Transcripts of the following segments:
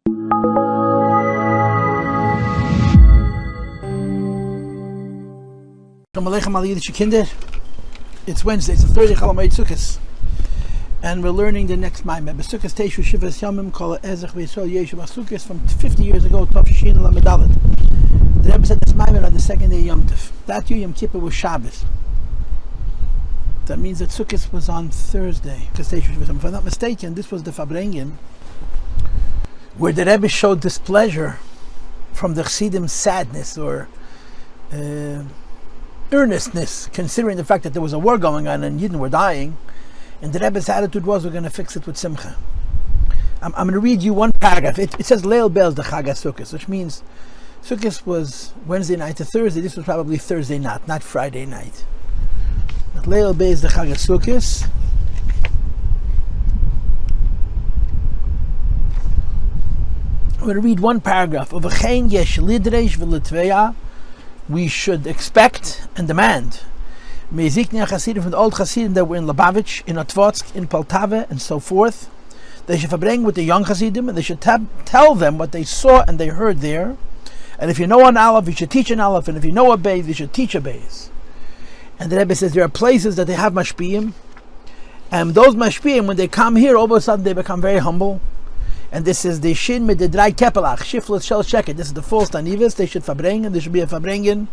It's Wednesday, it's the 30th of BaSukos, and we're learning the next Mamer. BaSukos Tashvu Shivas Yamim Kol Ezech V'Yisrael Yeshu BaSukos from 50 years ago, Tafshin Lamedalet. The Rebbe said this Mamer on the second day Yom Tov. That year Yom Kippur was Shabbos. That means that Sukkot was on Thursday. If I'm not mistaken, this was the Fabrengen, where the Rebbe showed displeasure from the Chassidim's sadness or earnestness, considering the fact that there was a war going on and Yidden were dying, and the Rebbe's attitude was, we're going to fix it with Simcha. I'm going to read you one paragraph. It says Leil Bel's the Chag HaSukkos, which means Sukkot was Wednesday night to Thursday. This was probably Thursday night, not Friday night. But Leil Bel's the Chag HaSukkos. I'm going to read one paragraph of V'chein yesh lidreish v'letveya. We should expect and demand Meziknia Hasidim from the old Hasidim that were in Lubavitch, in Otvotsk, in Poltava, and so forth. They should bring with the young Hasidim, and they should tell them what they saw and they heard there. And if you know an Aleph, you should teach an Aleph, and if you know a Beis, you should teach a Beis. And the Rebbe says there are places that they have mashpiyim, and those mashpiyim, when they come here, all of a sudden they become very humble. And this is the Shin mit the Drei Kepelach, Shiflus Shel Sheket. This is the false Tanivus. They should verbringen. There should be a verbringen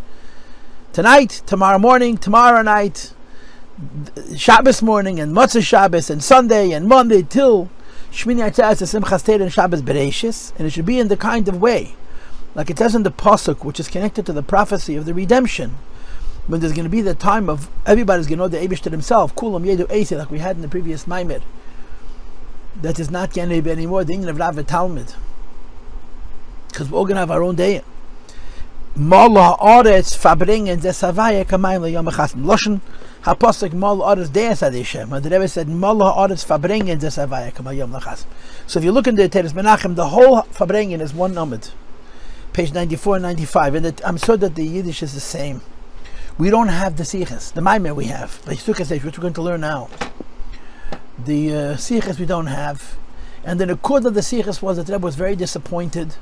tonight, tomorrow morning, tomorrow night, Shabbos morning, and Motzei Shabbos, and Sunday, and Monday, till Shmini Atzeres and Simchas Torah and Shabbos Bereishis. And it should be in the kind of way, like it says in the Possuk, which is connected to the prophecy of the redemption, when there's going to be the time of everybody's going to know the Eibishter himself, Kulam Yedu Eisei, like we had in the previous Mamer. That is not going to be anymore the Indian of Rav Talmud, because we're all going to have our own day. Mala Oretz Fabringen Desavaya Kamayim LeYom Echasm Loshen HaPossuk Mala Oretz Deis Adeshem. And the Rebbe said Mala Oretz Fabringen Desavaya Kamayim LeChasm. So if you look in the Teres Menachem, the whole Fabringen is one numbered, page 94 and 95, and I'm sure that the Yiddish is the same. We don't have the Sichas, the Mamer we have, BaSukos Tashvu, which we're going to learn now. The Sichas we don't have, and the Nekud of the Sichas was that the Rebbe was very disappointed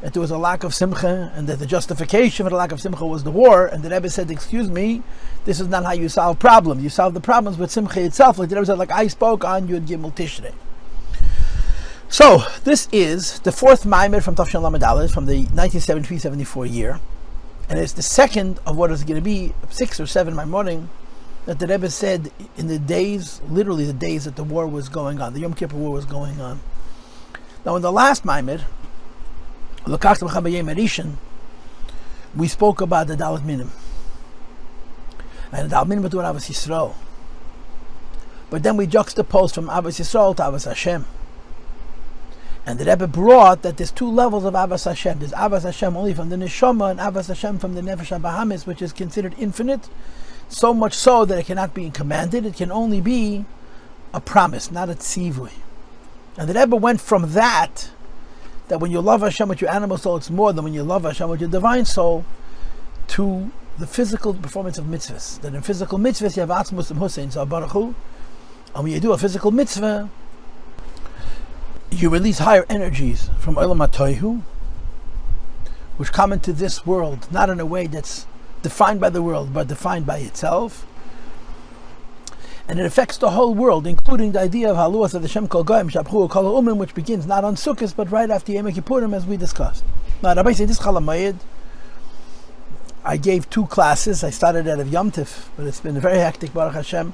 that there was a lack of Simcha, and that the justification for the lack of Simcha was the war, and the Rebbe said, excuse me, this is not how you solve problems. You solve the problems with Simcha itself, like the Rebbe said, like I spoke on Yud Gimel Tishrei. So, this is the fourth Mamer from Tafshin Lamed Aleph from the 1973-74 year, and it's the second of what is going to be 6 or 7 by morning, that the Rebbe said in the days, literally the days that the war was going on, the Yom Kippur War was going on. Now in the last Mamer, we spoke about the Dalet Minim. And the Dalet Minim were doing Avos Yisrael. But then we juxtaposed from Avos Yisrael to Avos Hashem. And the Rebbe brought that there's 2 levels of Avos Hashem. There's Avos Hashem only from the Neshama, and Avos Hashem from the Nefesh HaBahamis, which is considered infinite. So much so that it cannot be commanded, it can only be a promise, not a tzivui. And the Rebbe went from that when you love Hashem with your animal soul, it's more than when you love Hashem with your divine soul, to the physical performance of mitzvahs. That in physical mitzvahs you have Atzmus and Hussein, so Baruch Hu. And when you do a physical mitzvah, you release higher energies from Olam HaTohu, which come into this world, not in a way that's defined by the world, but defined by itself, and it affects the whole world, including the idea of Haluas of the Shem Kol Goyim Shabchu Kol Umim, which begins not on Sukkot but right after Yom Kippurim, as we discussed. Now, Rabbi said this Chol HaMoed, I gave 2 classes. I started out of Yom Tov, but it's been very hectic, Baruch Hashem.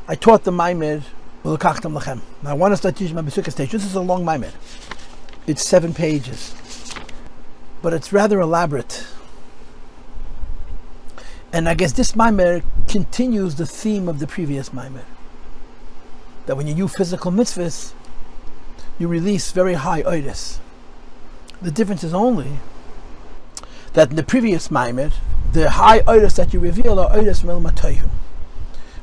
I taught the Mamer V'lekachtem Lachem. Now I want to start teaching my BaSukos Tashvu. This is a long Mamer. It's 7 pages, but it's rather elaborate. And I guess this Mamer continues the theme of the previous Mamer. That when you do physical mitzvahs, you release very high oiris. The difference is only that in the previous Mamer, the high oiris that you reveal are oiris mel matoyu,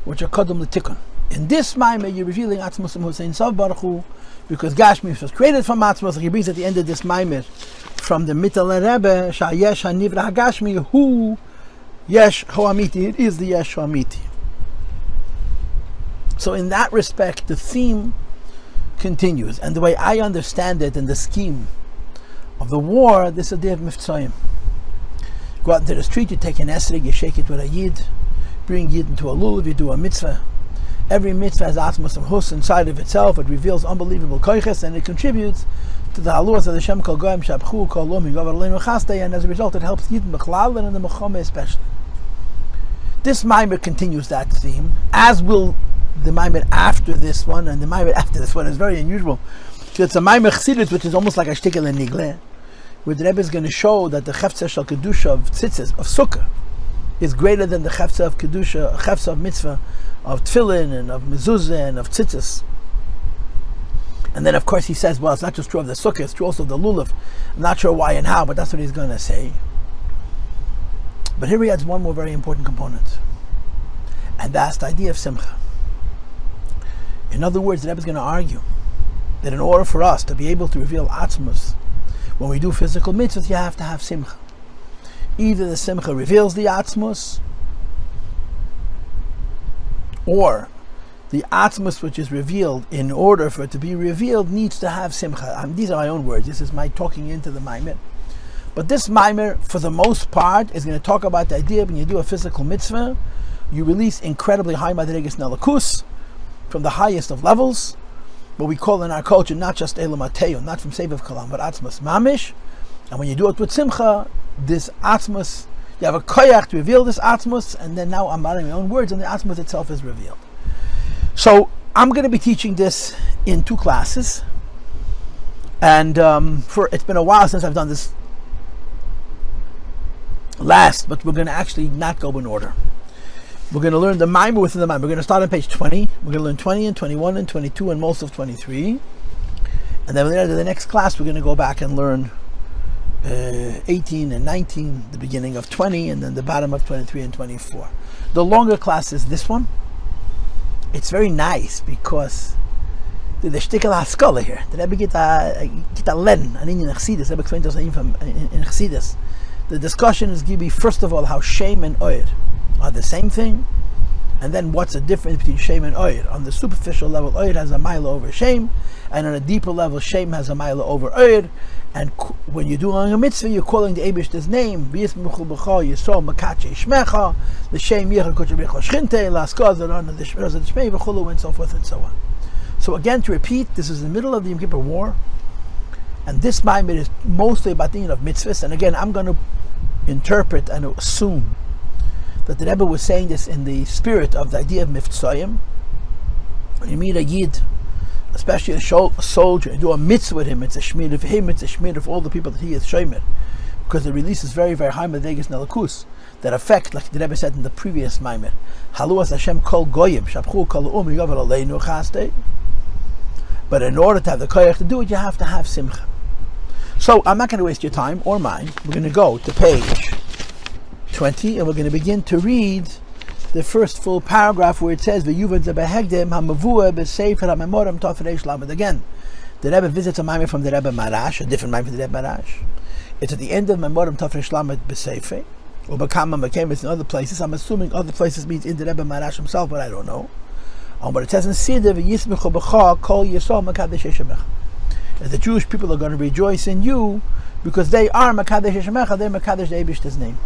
which are kodum l'tikun. In this Mamer, you're revealing Atzmos and Hussein Sav Baruch Hu, because Gashmi was created from Atzmos, like he brings at the end of this Mamer, from the Mittel Rebbe, Shayesh HaNivra HaGashmi, Hu Yesh Ho'amiti, it is the Yesh Ho'amiti. So in that respect, the theme continues. And the way I understand it in the scheme of the war, this is a day of Mitzvos. Go out into the street, you take an esrog, you shake it with a yid, bring yid into a lulav, you do a mitzvah. Every mitzvah has atmos of hus inside of itself. It reveals unbelievable koiches, and it contributes to the haluas of the Shem kol goyim shabchu kol lom yigavar leinu chastei, and as a result it helps yid b'chlal and in the mechome especially. This Mamer continues that theme, as will the Mamer after this one, and the Mamer after this one is very unusual. So it's a Mamer chassidus, which is almost like a shtikel and nigle, where the Rebbe is going to show that the chefza shel kedusha of tzitzis, of sukkah, is greater than the chefza of kedusha, chefza of mitzvah, of tefillin and of mezuzah and of tzitzis. And then of course he says, well, it's not just true of the sukkah, it's true also of the lulav. I'm not sure why and how, but that's what he's going to say. But here he adds one more very important component, and that's the idea of simcha. In other words, the Rebbe is going to argue that in order for us to be able to reveal atzmos when we do physical mitzvahs, you have to have simcha. Either the simcha reveals the atzmos, or the atzmos which is revealed, in order for it to be revealed, needs to have simcha. These are my own words. This is my talking into the Mamer. But this Mamer, for the most part, is going to talk about the idea when you do a physical mitzvah, you release incredibly high madregas nelakus, from the highest of levels, what we call in our culture not just elam ateu, not from Sevav Kalam, but atzmos mamish. And when you do it with simcha, this atzmos, you have a koyach to reveal this atzmos, and then now I'm adding my own words, and the atzmos itself is revealed. So I'm going to be teaching this in 2 classes, and it's been a while since I've done this last, but we're going to actually not go in order. We're going to learn the Mamer within the Mamer. We're going to start on page 20. We're going to learn 20 and 21 and 22 and most of 23. And then at the next class, we're going to go back and learn 18 and 19, the beginning of 20, and then the bottom of 23 and 24. The longer class is this one. It's very nice because the shtikel haskala here. The Rebbe get a len, an in Chassidus. The Rebbe explains us in Chassidus. The discussion is going to be, first of all, how Shem and Oyer are the same thing, and then what's the difference between Shem and Oyer. On the superficial level, Oyer has a mile over Shem, and on a deeper level, Shem has a mile over Oyer. And when you're doing a mitzvah, you're calling the Eibishter's name. Viysmachу b'cha Yisrael makadshei shmecha, l'shem yichud kodesh b'cha shchinte, la'askaz l'rana d'shmecha d'shmei v'chulu, and so forth and so on. So again, to repeat, this is the middle of the Yom Kippur War, and this Mamer is mostly about the of mitzvahs. And again, I'm going to interpret and assume that the Rebbe was saying this in the spirit of the idea of Mitzvos. When you meet a Yid, especially a soldier, and do a mitzvah with him, it's a shmir for him, it's a shmir for all the people that he is shomer, because it releases very, very high madregas nelakus that affect, like the Rebbe said in the previous Mamer, haluas Hashem kol goyim shabchu kol yigavar leinu chastei. But in order to have the koyach to do it, you have to have simcha. So I'm not going to waste your time or mine. We're going to go to page 20, and we're going to begin to read the first full paragraph where it says V'yuvad zebehegdem hamavua b'sefer hamemorim tafresh lamed. Again, the Rebbe visits a Mamer from the Rebbe Marash, a different Mamer from the Rebbe Marash. It's at the end of Memorim tafresh lamed b'sefer, or Bakama Mekam in other places. I'm assuming other places means in the Rebbe Marash himself, but I don't know. But it says in Siddur V'yismichu b'cha kol Yisrael makadshei shmecha. As the Jewish people are going to rejoice in you because they are makadshei shmecha, they're makadesh the Eibishter's name.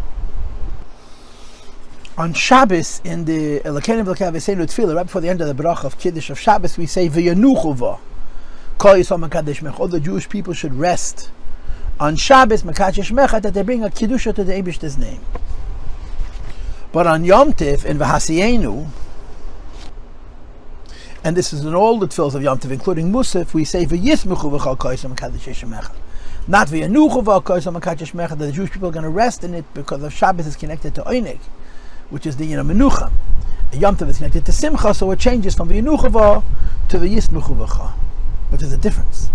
On Shabbos, in the Elokeinu v'Elokeinu v'Seinu Tefillah, right before the end of the bracha of Kiddush of Shabbos, we say V'yanuchu va kol Yisrael makadesh shmecha. All the Jewish people should rest on Shabbos makadesh shmecha, that they bring a Kiddusha to the Eibishter's name. But on Yom Tov in V'hasiyenu, and this is in all the tefillos of Yom Tov, including Musaf, we say V'yismachу v'chal kol Yisrael makadshei shmecha. Not V'yanuchu va kol Yisrael makadshei shmecha, that the Jewish people are going to rest in it because the Shabbos is connected to Oinig, which is the Menucha. Yom Tov is connected to Simcha, so it changes from V'yanuchu va to V'yismachhu v'cha. What is the difference?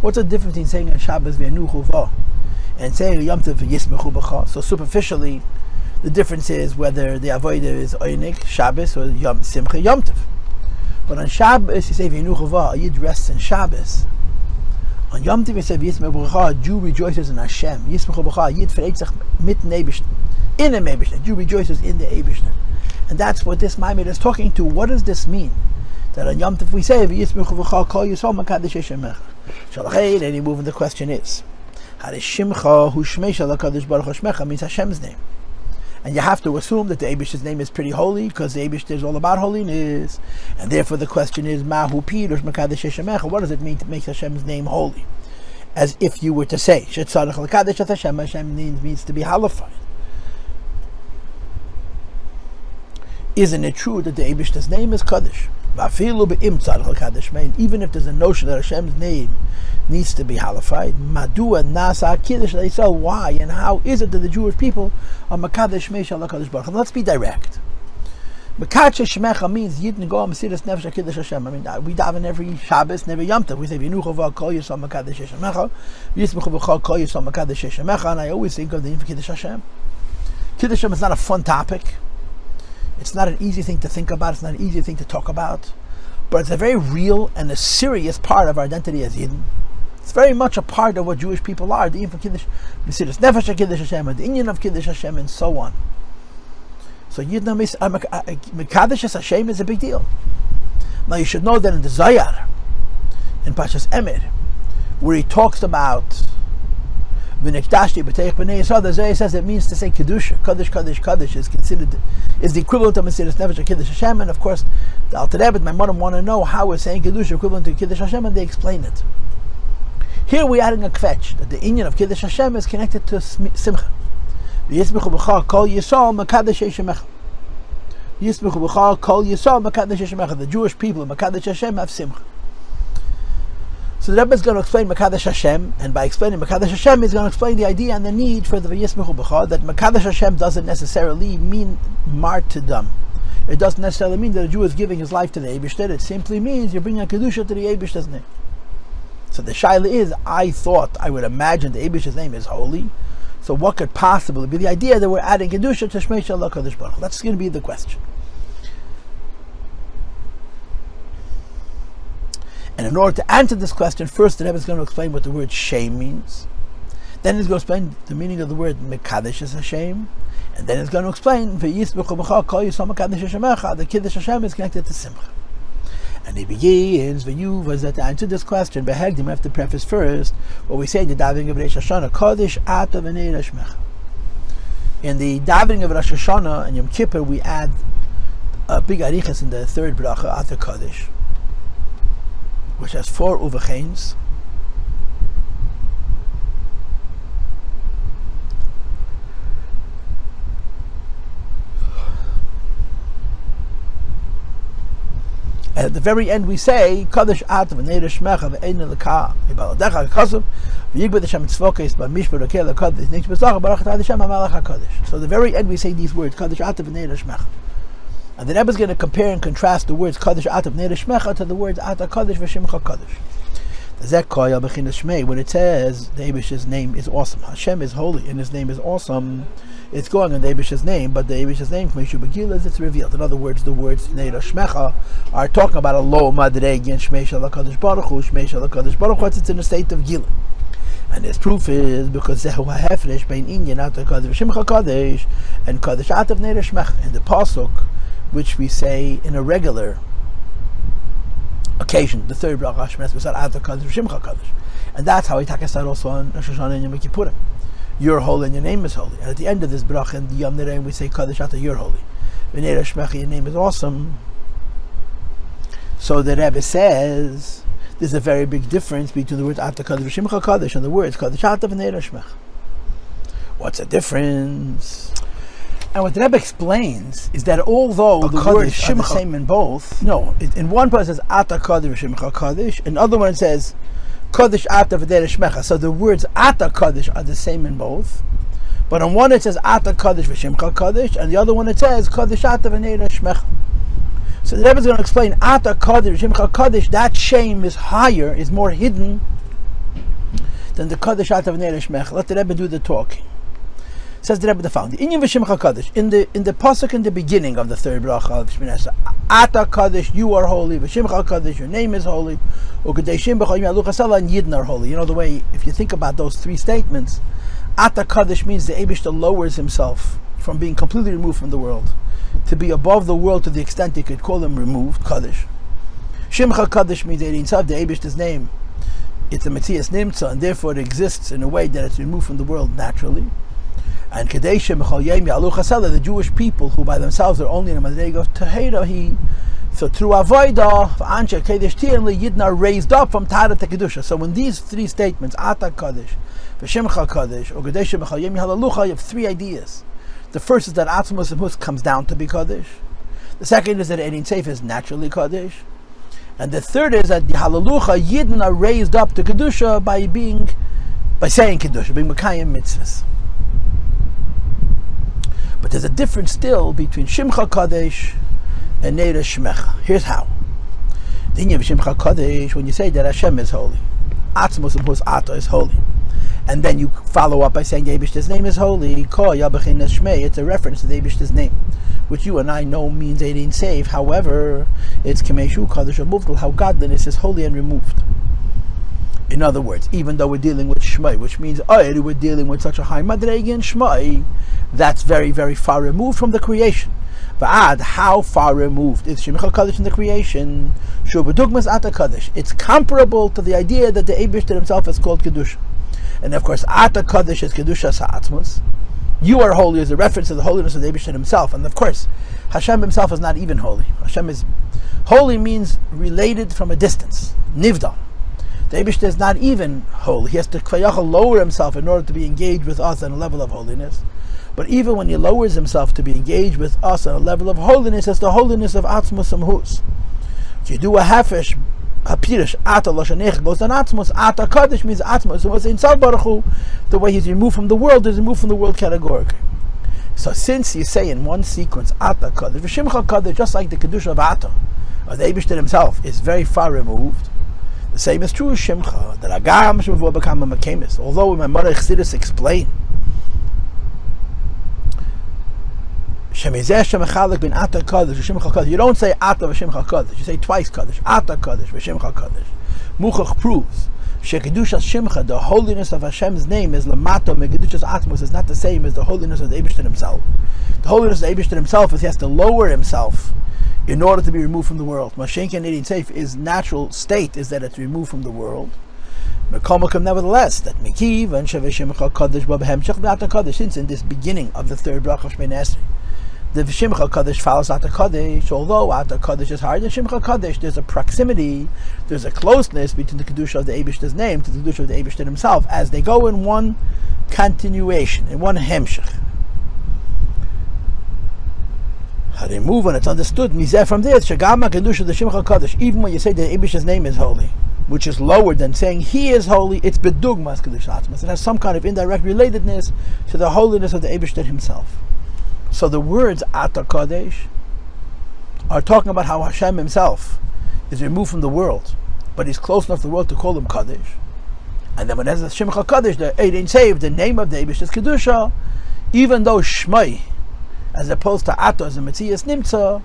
What's the difference between saying on Shabbos V'yanuchu va and saying Yom Tov V'yismachhu v'cha? So superficially, the difference is whether the avodah is Oinig, Shabbos, or Simcha, Yom Tov. But on Shabbos, you say V'yanuchu va, a Yid rests in Shabbos. On Yom Tov, you say V'yismachhu v'cha, a Jew rejoices in Hashem. V'yismachhu v'cha, a Yid vereit sich mit dem Eibishter. In the Eibishter, Jew rejoices in the Eibishter. And that's what this Mamer is talking to. What does this mean? that on Yom Tov we say, "V'yismchu v'chal kol Yisrael makadshei shemecha." Shalachay, any move in the question is, how does Shimcha hu shmeisha l'kadosh baruch Shmecha means Hashem's name? And you have to assume that the Eibishter's name is pretty holy, because the Eibishter is all about holiness. And therefore the question is, Mahu Pirush Makadshei Shemecha, what does it mean to make Hashem's name holy? As if you were to say, Shetzarech l'kadesh et Hashem, Hashem means to be holified. Isn't it true that the Eibishter's name is Kaddish? Even if there's a notion that Hashem's name needs to be holified, why and how is it that the Jewish people are Makadesh Meisha LaKadosh Baruch? Let's be direct. Makadshei Shemecha means Yidden go Mesiras Nefesh HaKiddush Hashem. I mean, we daven every Shabbos, every Yom Tov. We say V'yinucho v'kol Yisrael Makadshei Shemecha, V'yismachu v'kol Yisrael Makadshei Shemecha, and I always think of the name for Kiddush Hashem. Kiddush Hashem is not a fun topic. It's not an easy thing to think about. It's not an easy thing to talk about. But it's a very real and a serious part of our identity as Yidden. It's very much a part of what Jewish people are. The Inyan Kiddush, Mesiras Nefesh HaKiddush Hashem, the Inyan of Kiddush Hashem, and so on. So Yidden Mekadesh Hashem is a big deal. Now you should know that in the Zayar, in Pashas Emer, where he talks about the Zayar says it means to say Kedusha. Kaddish, Kaddish, Kaddish is the equivalent of Mesiras Nefesh HaKiddush Hashem, and of course the Alter Rebbe, my mother, want to know how we're saying Kedusha equivalent to Kiddush Hashem, and they explain it. Here we're adding a kvetch that the Inyan of Kiddush Hashem is connected to Simcha. Yismachu b'chal kol Yisrael makadshei shemecha. Yismachu b'chal kol Yisrael makadshei shemecha. The Jewish people of Makadshei Hashem have Simcha. So the Rebbe is going to explain Makadesh Hashem, and by explaining Makadesh Hashem, he's going to explain the idea and the need for the V'yismachu b'chal, that Makadesh Hashem doesn't necessarily mean martyrdom. It doesn't necessarily mean that a Jew is giving his life to the Eibishter. It simply means you're bringing a Kedusha to the Eibishter's name. So the shaila is, I would imagine the Eibishter's name is holy. So what could possibly be the idea that we're adding Kedusha to Shmei Shalom Kadosh Baruch Hu? That's going to be the question. And in order to answer this question, first the Rebbe is going to explain what the word Shem means. Then he's going to explain the meaning of the word Mekadesh is Hashem. And then he's going to explain V'yismachu b'chal kol Yisrael makadshei shemecha, the Kiddush Hashem is connected to Simcha. And he begins, to answer this question, Behegdim, we have to preface first what we say in the davening of Rosh Hashanah, Kodesh Ata V'nei Shmecha. In the davening of Rosh Hashanah and Yom Kippur, we add a big arichas in the third bracha, Ata Kodesh, which has 4 uvachains. At the very end we say, Kodesh Ata V'nei Shmecha V'ein L'ka V'baladecha V'kosov V'yigbed Hashem Tzvokes B'mishpur L'kei L'kodesh Nich B'zocha Baruch Atah Hashem HaMelech HaKodesh. So at the very end we say these words, Kodesh Ata V'nei Shmecha. And the Rebbe is going to compare and contrast the words Kodesh Ata V'nei Shmecha to the words Ata Kodesh V'Shimcha Kodesh. When it says the Eibishter's name is awesome, Hashem is holy and His name is awesome, it's going on the Eibishter's name, but the Eibishter's name from Yeshu Begillah, it's revealed. In other words, the words Neira Shmecha are talking about a low madreg in Shmei Shel HaKadosh Baruch Hu, Shmei Shel HaKadosh Baruch Hu, it's in a state of Gila. And his proof is because Zehu HaHefresh Bein Inyan Ata Kodesh V'Shimcha Kodesh and Kodesh Ata V'nei Shmecha in the Possuk, which we say in a regular occasion, the third bracha Shemines B'Sar Ata Kodesh V'Shimcha Kodesh, and that's how we take us out also on Rosh Hashanah and Yom Kippurim. You're holy and your name is holy. And at the end of this bracha in the Yom Nereim we say Kodesh Ata, you're holy. V'nei Shmecha, your name is awesome. So the Rebbe says there's a very big difference between the words Ata Kodesh V'Shimcha Kodesh and the words Kodesh Ata V'nei Shmecha. What's the difference? And what the Rebbe explains is that although the words are the same in both, in one part it says Ata Kodesh V'Shimcha Kodesh, in the other one it says Kodesh Ata V'nei Shmecha. So the words Ata Kodesh are the same in both, but on one it says Ata Kodesh V'Shimcha Kodesh, and the other one it says Kodesh Ata V'nei Shmecha. So the Rebbe is going to explain Ata Kodesh V'Shimcha Kodesh. That shame is higher, is more hidden than the Kodesh Ata V'nei Shmecha. Let the Rebbe do the talking. Says the Rebbe the following: Inyan V'Shimcha Kodesh, in the Possuk in the beginning of the third bracha of Shminas, Ata Kodesh, you are holy. V'Shimcha Kodesh, your name is holy. U'Kedeshim B'Chol Yim Yaluch Hasala, and Yidden are holy. You know the way, if you think about those 3 statements, Ata Kodesh means the Eibishter lowers himself from being completely removed from the world to be above the world to the extent you could call him removed, Kodesh. Shimcha Kaddish means Ein Sof, the Eibishter's name. It's a Metzias Nimtza, and therefore it exists in a way that it's removed from the world naturally. And Kadesha Mechal Yem Yalu Chasela, the Jewish people who by themselves are only in a Madrega of Tehera, so through Avodah, Anshe Kadesh Tiyanli, Yidden are raised up from Tahara to Kedusha. So when these three statements, Ata Kaddish, V'Shimcha Kaddish, or Kadesha Mechal Yem Yahalucha, you have three ideas. The first is that Atzmos Mus comes down to be Kaddish. The second is that Ein Sof is naturally Kaddish. And the third is that the Halalucha, Yidden are raised up to Kedusha by saying Kedusha, being Mekayim Mitzvos. But there's a difference still between Shimcha Kaddish and Neira Shmecha. Here's how. The Inyan of Shimcha Kaddish, when you say that Hashem is holy, Atzmos Mus Ata is holy, and then you follow up by saying the Eibishter's name is holy, Ko Yabachin Shmei, it's a reference to the Eibishter's name, which you and I know means Ein Sof. However, it's Kameshu Kaddish removed, how godliness is holy and removed. In other words, even though we're dealing with Shmei, which means we're dealing with such a high Madrege in Shmei, that's very, very far removed from the creation. But how far removed is Shemicha Kaddish in the creation? Shubadugmas Ata Kaddish. It's comparable to the idea that the Eibishter himself is called Kedusha. And of course, Ata Kaddish is Kedusha Sa'atzmos. You are holy is a reference to the holiness of the Eibishter himself. And of course, Hashem himself is not even holy. Hashem is holy means related from a distance. Nivdal. The Eibishter is not even holy. He has to lower himself in order to be engaged with us on a level of holiness. But even when he lowers himself to be engaged with us on a level of holiness, it's the holiness of Atzmos Amhus. You do a hafesh, a pirish, Ata Loshanech goes on Atzmos. Ata Kaddish means Atzmos. So what's in Sal Baruch Hu, the way he's removed from the world is removed from the world categorically. So since you say in one sequence Ata Kaddish, V'Shimcha Kaddish, just like the Kedusha of Ata, or the Eibishter himself, is very far removed. The same is true of Shimcha, that Agam Shemavua become a Makemis. Although in my mother Chassidus explain, you don't say Ata v'Shimcha Kaddish. You say twice Kaddish. Ata Kaddish v'Shimcha Kaddish. Muchach proves Shekedushas Shimcha, the holiness of Hashem's name, is Lamato Mekedushas Atmos, is not the same as the holiness of the Eibishter himself. The holiness of the Eibishter himself is he has to lower himself in order to be removed from the world. Mashenka and Ein Sof, his natural state is that it's removed from the world. Nevertheless, that Mikiv and Shemcha Kaddish Hemshech Ata Kaddish, since in this beginning of the third bracha of Shemini the Shimcha Kaddish follows Ata Kaddish. Although Ata Kaddish is higher than Shimcha Kaddish, there's a proximity, there's a closeness between the Kedusha of the Eibishter's name to the Kedusha of the Eibishter himself, as they go in one continuation, in one Hemshech. How they move, and it's understood from this, Shagama Kedusha the Shimcha Kaddish, even when you say the Eibishter's name is holy, which is lower than saying he is holy, it's Bedugmas Kedusha Atzmos. It has some kind of indirect relatedness to the holiness of the Eibishter himself. So the words Ata Kaddish are talking about how Hashem himself is removed from the world, but he's close enough to the world to call him Kaddish. And then when there's the Shimcha Kaddish, the Ein Sof, the name of the Eibishter's Kedusha, even though Shmei, as opposed to Ata, is a Metzias Nimtza,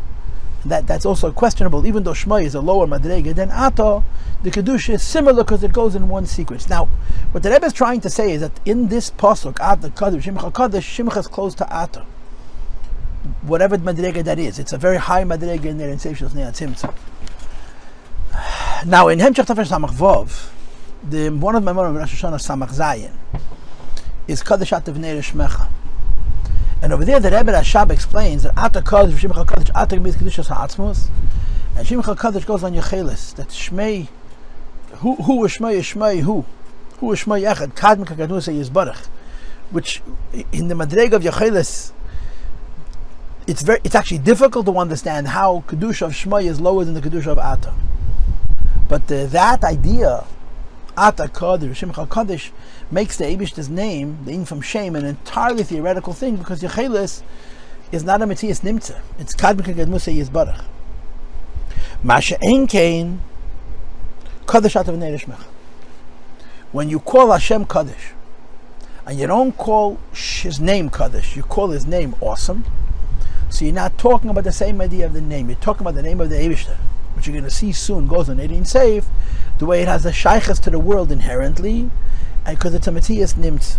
that's also questionable. Even though Shmei is a lower Madrega than Ata, the Kedusha is similar because it goes in one sequence. Now, what the Rebbe is trying to say is that in this Possuk, Ata Kaddish, Shimcha Kaddish, Shimcha is close to Ata. Whatever Madrega that is, it's a very high Madrega in there in Hishtalshelus Ne'atzimtzum. Now in Hemshech Tafesh Samach Vov, one of the Mamer of Rosh Hashanah Samach Zayin is Kaddish Ata V'nei Shmecha. And over there the Rebbe Rashab explains that Ata Kaddish, Shimcha Kaddish, Ata means Kedusha Ha'atzmos, and Shimcha Kaddish goes on Yechelis, that Shmei, who is Shmei is Shmei, who is Shmei Echad, Kadmik HaKadnusei Yizbarach, which in the Madrega of Yechelis, it's actually difficult to understand how Kedusha of Shmei is lower than the Kedusha of Ata. But that idea, Ata Kaddish, Shimcha Kaddish, makes the Eibishter's name, the in from Shem, an entirely theoretical thing, because Yechelis is not a Metzias Nimtza. It's Kadmik HaKadnusei Yizbarach. Masha Ein Kain, Kaddish Ata V'nei Shmecha. When you call Hashem Kaddish, and you don't call his name Kaddish, you call his name awesome, so you're not talking about the same idea of the name. You're talking about the name of the Eibishter, which you're going to see soon goes on Ein Sof, the way it has the shaychus to the world inherently, and because it's a Metzias Nimtz.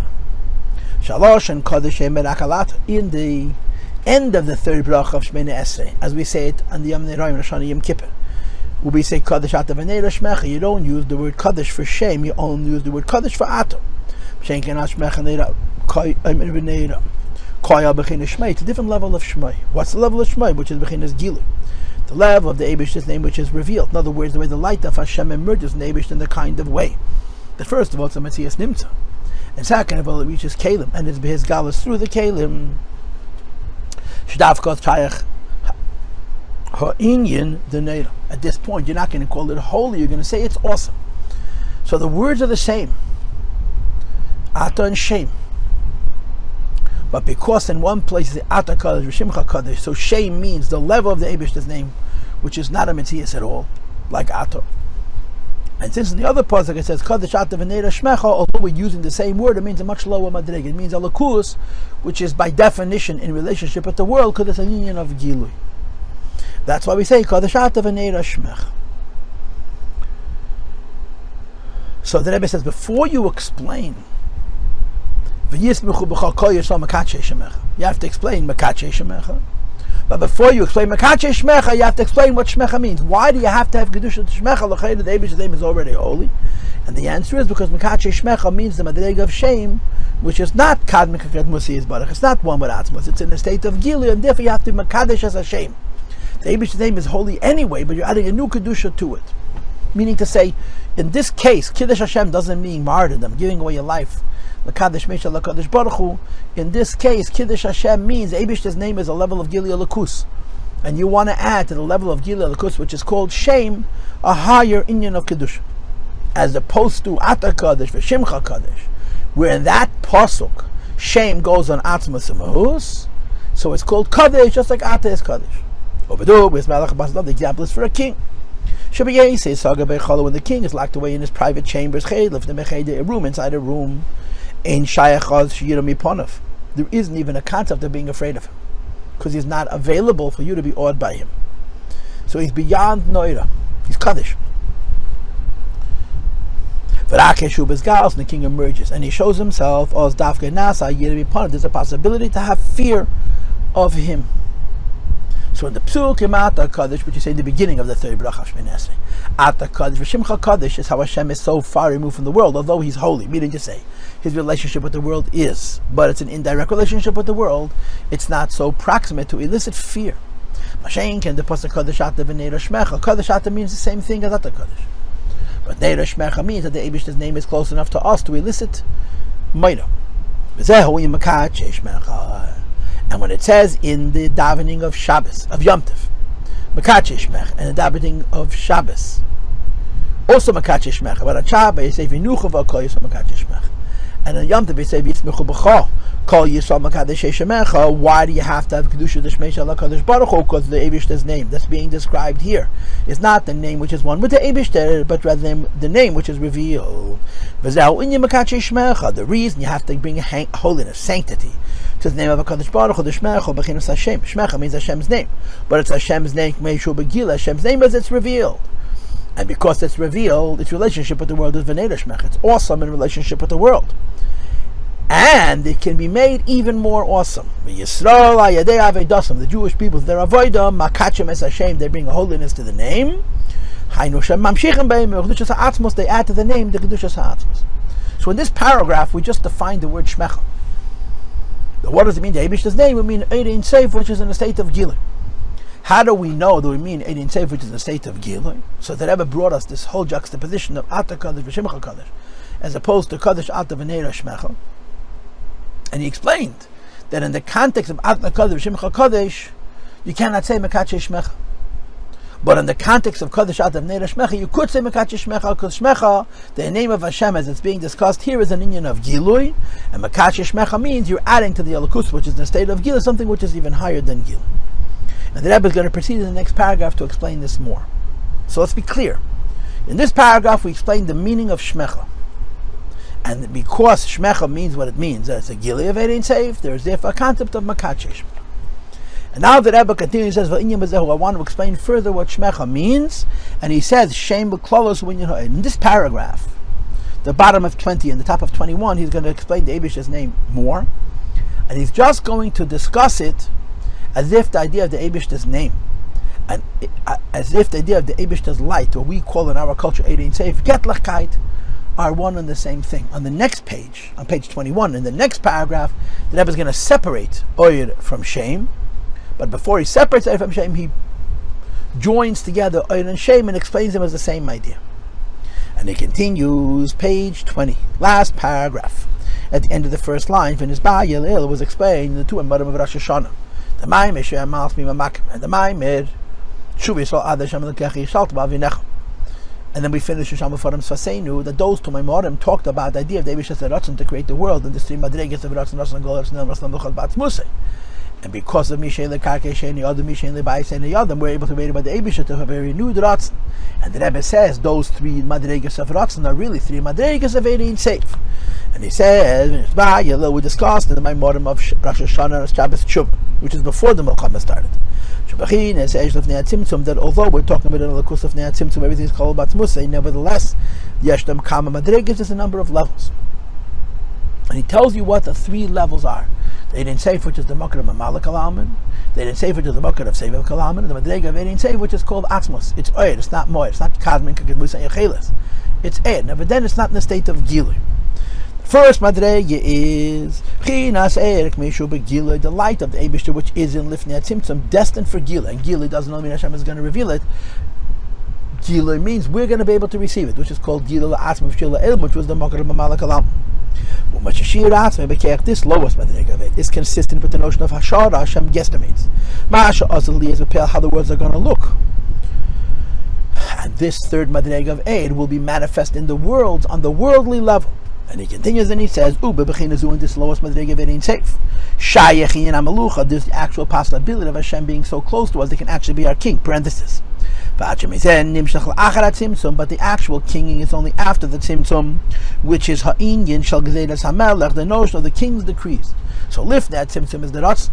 Shalosh and Kaddish Emer Akalat, in the end of the third bracha of Shemini Esrei, as we say it on the Yom Neroim Rosh Hashanah Yom Kippur. When we say Kaddish Ata V'Neira Shmecha, you don't use the word Kaddish for shame, you only use the word Kaddish for Ata. It's a different level of Shmai. What's the level of Shmai? Which is Bechinas Gilu. The level of the Eibish's name which is revealed. In other words, the way the light of Hashem emerges in the Eibish in the kind of way that first of all it's a Metzias Nimtza, and second of all it reaches Kalim, and it's His Galus through the Kalim. At this point you're not going to call it holy, you're going to say it's awesome. So the words are the same, Ata and Shem, but because in one place it's Ata Kaddish, V'shimcha Kaddish, so Shem means the level of the Eibish's name, which is not a Metzias at all, like Ata. And since in the other Possuk it says Kaddish Ata V'Neira Shmecha, although we're using the same word, it means a much lower madrig. It means a lakus, which is by definition in relationship with the world, because it's a union of Gilui. That's why we say Kaddish Ata V'Neira Shmecha. So the Rebbe says, before you explain V'yismchhu b'cha kol yisrael makadshei shemecha, you have to explain makadshei shemecha. But before you explain makadshei shmecha, you have to explain what shmecha means. Why do you have to have kedusha to shmecha? L'chayr, the Eibish's name is already holy, and the answer is because makadshei shmecha means the madrega of shame, which is not kadmik kadmusi barach. It's not one with atzmos. It's in a state of gilu, and therefore you have to be makadesh as a shame. The Eibish's name is holy anyway, but you're adding a new kedusha to it. Meaning to say, in this case, kiddush Hashem doesn't mean martyrdom, giving away your life. L'kadesh meisha l'kadesh baruch hu. In this case, kiddush Hashem means Eibish's name is a level of Gilui Lakus, and you want to add to the level of Gilui Lakus, which is called shame, a higher inyan of kedusha, as opposed to Ata Kaddish v'Shimcha Kaddish, where in that Possuk shame goes on atzmas and mahus, so it's called Kaddish, just like Ata is Kaddish. Overdo with Malach Basalam, the example is for a king. Shabiyah says Saga Bechalo, when the king is locked away in his private chambers, a room inside a room. Ein shayachaz shiyiram miponav. There isn't even a concept of being afraid of him, because he's not available for you to be awed by him. So he's beyond noira. He's kaddish. V'rakeshu bezgalos, and the king emerges, and he shows himself as dafke nasa yiram miponav. There's a possibility to have fear of him. So in the Possuk, Ata Kaddish, which you say in the beginning of the third bracha Shminas, Ata Kaddish, V'shimcha Kaddish is how Hashem is so far removed from the world, although He's holy. Meaning to say, His relationship with the world is, but it's an indirect relationship with the world. It's not so proximate to elicit fear. Mashenk and the Possuk Kaddish Ata V'Neira Shmecha. Kaddish Ata means the same thing as Ata Kaddish, but Neira Shmecha means that the Eibish's name is close enough to us to elicit Mamer. And when it says in the davening of Shabbos, of Yom Tov, makadshei shmecha, and the davening of Shabbos, also makadshei shmecha, but on Shabbos you say vinuchu v'kol yisrael makadshei shmecha, and on Yom Tov you say vismchu b'cha kol yisrael makadshei shmecha. Why do you have to have kedusha d'shmeisha l'kadosh baruch hu? Because the Eibishter's name that's being described here is not the name which is one with the Eibishter, but rather the name which is revealed. V'zehu inyan makadshei shmecha. The reason you have to bring holiness, sanctity, to the name of HaKadosh Baruch Hu, the Shmecha, Bechinas Hashem. Shmecha means Hashem's name, but it's Hashem's name, Meishu Begila, Hashem's name as it's revealed. And because it's revealed, its relationship with the world is V'Neira Shmecha. It's awesome in relationship with the world. And it can be made even more awesome. Yisrael Ayadei Avedasam, the Jewish people, their Avodah, Makachem Es Hashem, they bring a holiness to the name. Hi8s Essence, they add to the name the Kedushas HaAtzmos. So in this paragraph, we just defined the word Shmecha. What does it mean? The Eibishter's name would mean Eidin Seif, which is in a state of Gilui. How do we know that we mean Eidin Seif, which is in a state of Gilui? So that Rebbe brought us this whole juxtaposition of Ata Kaddish V'Shimcha Kaddish, as opposed to Kaddish Ata V'Neira Shmecha. And he explained that in the context of Ata Kaddish V'Shimcha Kaddish, you cannot say Makadshei Shmecha. But in the context of Kaddish Ata V'Neira Shmecha, you could say Makadshei Shmecha, because Shmecha, the name of Hashem as it's being discussed here, is an inyan of Gilui, and Makadshei Shmecha means you're adding to the Elokus, which is the state of Gilui, something which is even higher than Gilui. And the Rebbe is going to proceed in the next paragraph to explain this more. So let's be clear. In this paragraph, we explain the meaning of Shmecha. And because Shmecha means what it means, that it's a Gilui of Eidin Seif, there is therefore a concept of Makadshei Shmecha. And now the Rebbe continues, says, I want to explain further what Shmecha means, and he says, Shem b'klolos w'inyan ha'ed. In this paragraph, the bottom of 20 and the top of 21, he's going to explain the Eibishter's name more, and he's just going to discuss it as if the idea of the Eibishter's name And as if the idea of the Eibishter's light, what we call in our culture Eidin Seif, Getlachkeit, are one and the same thing. On the next page, on page 21, in the next paragraph, the Rebbe is going to separate Oyer from shame. But before he separates Oyer from shame, he joins together Oyer and shame and explains them as the same idea. And he continues, page 20, last paragraph. At the end of the first line, when his Ba'yel was explained the two and Madam of Rosh Hashanah. The Mamer Shem Malch Mi Mamak, and the Mamer Shuvi Sol Adash Am Lekechi Shaltba Vinecha. And then we finish with Sham Faram Sfaseinu that those two Maimorim talked about the idea of the Eibishter Ratzon to create the world and the three Madregas of Ratzon, Ratzon, Golem, Snel, Ratzon, Luchot, Batz, Musay. And because of Mishay Lekarke, Sheni, Adam, Mishay Lebai, Sheni, Adam, we're able to read about the Eibishter to have a renewed Ratzon. And the Rebbe says those three Madregas of Ratzon are really three Madregas of Eidin Seif. And he says, we discussed in the Maimorim of Rosh Hashanah and Shabbos Tshuvah, which is before the Milchama started. That although we're talking about the Lakus of Neat Tzimtzum, everything is called Batz Musay, nevertheless, Yeshtam Kama Madregas is a number of levels. And he tells you what the three levels are. They didn't say which is the Makar of Mamalak Alaman, they didn't say which is the Makar of Sevel Kalaman, and the Madrega of Eidin Seif, which is called Atzmos. It's Oyer, it's not Moyer, it's not Kadmin, Kakadmus, and Yecheles. It's Eid, but then it's not in the state of Gilu. First Madrega is Chinas Erik Meshu Begila, the light of the Eibishter, which is in Lifnei Tzimtzum, destined for Gila. And Gila doesn't only mean Hashem is going to reveal it. Gila means we're going to be able to receive it, which is called Gila La'atzma V'Shila Ilm, which was the Makar of Mamalak Alam. This lowest Madrega is consistent with the notion of Hashara, Hashem guesstimates. Ma'asha Azali is how the words are going to look. And this third Madrega of Eid will be manifest in the worlds on the worldly level. And he continues and he says, in this lowest Madrega of Eidin Seif. Shayechin Amalucha, there's the actual possibility of Hashem being so close to us, they can actually be our king, parenthesis. But the actual kinging is only after the Tzimtzum, which is Ha'inyin Shal Gezedas HaMelech, the notion of the king's decrees. So Lifnei Tzimtzum is the Ratzon.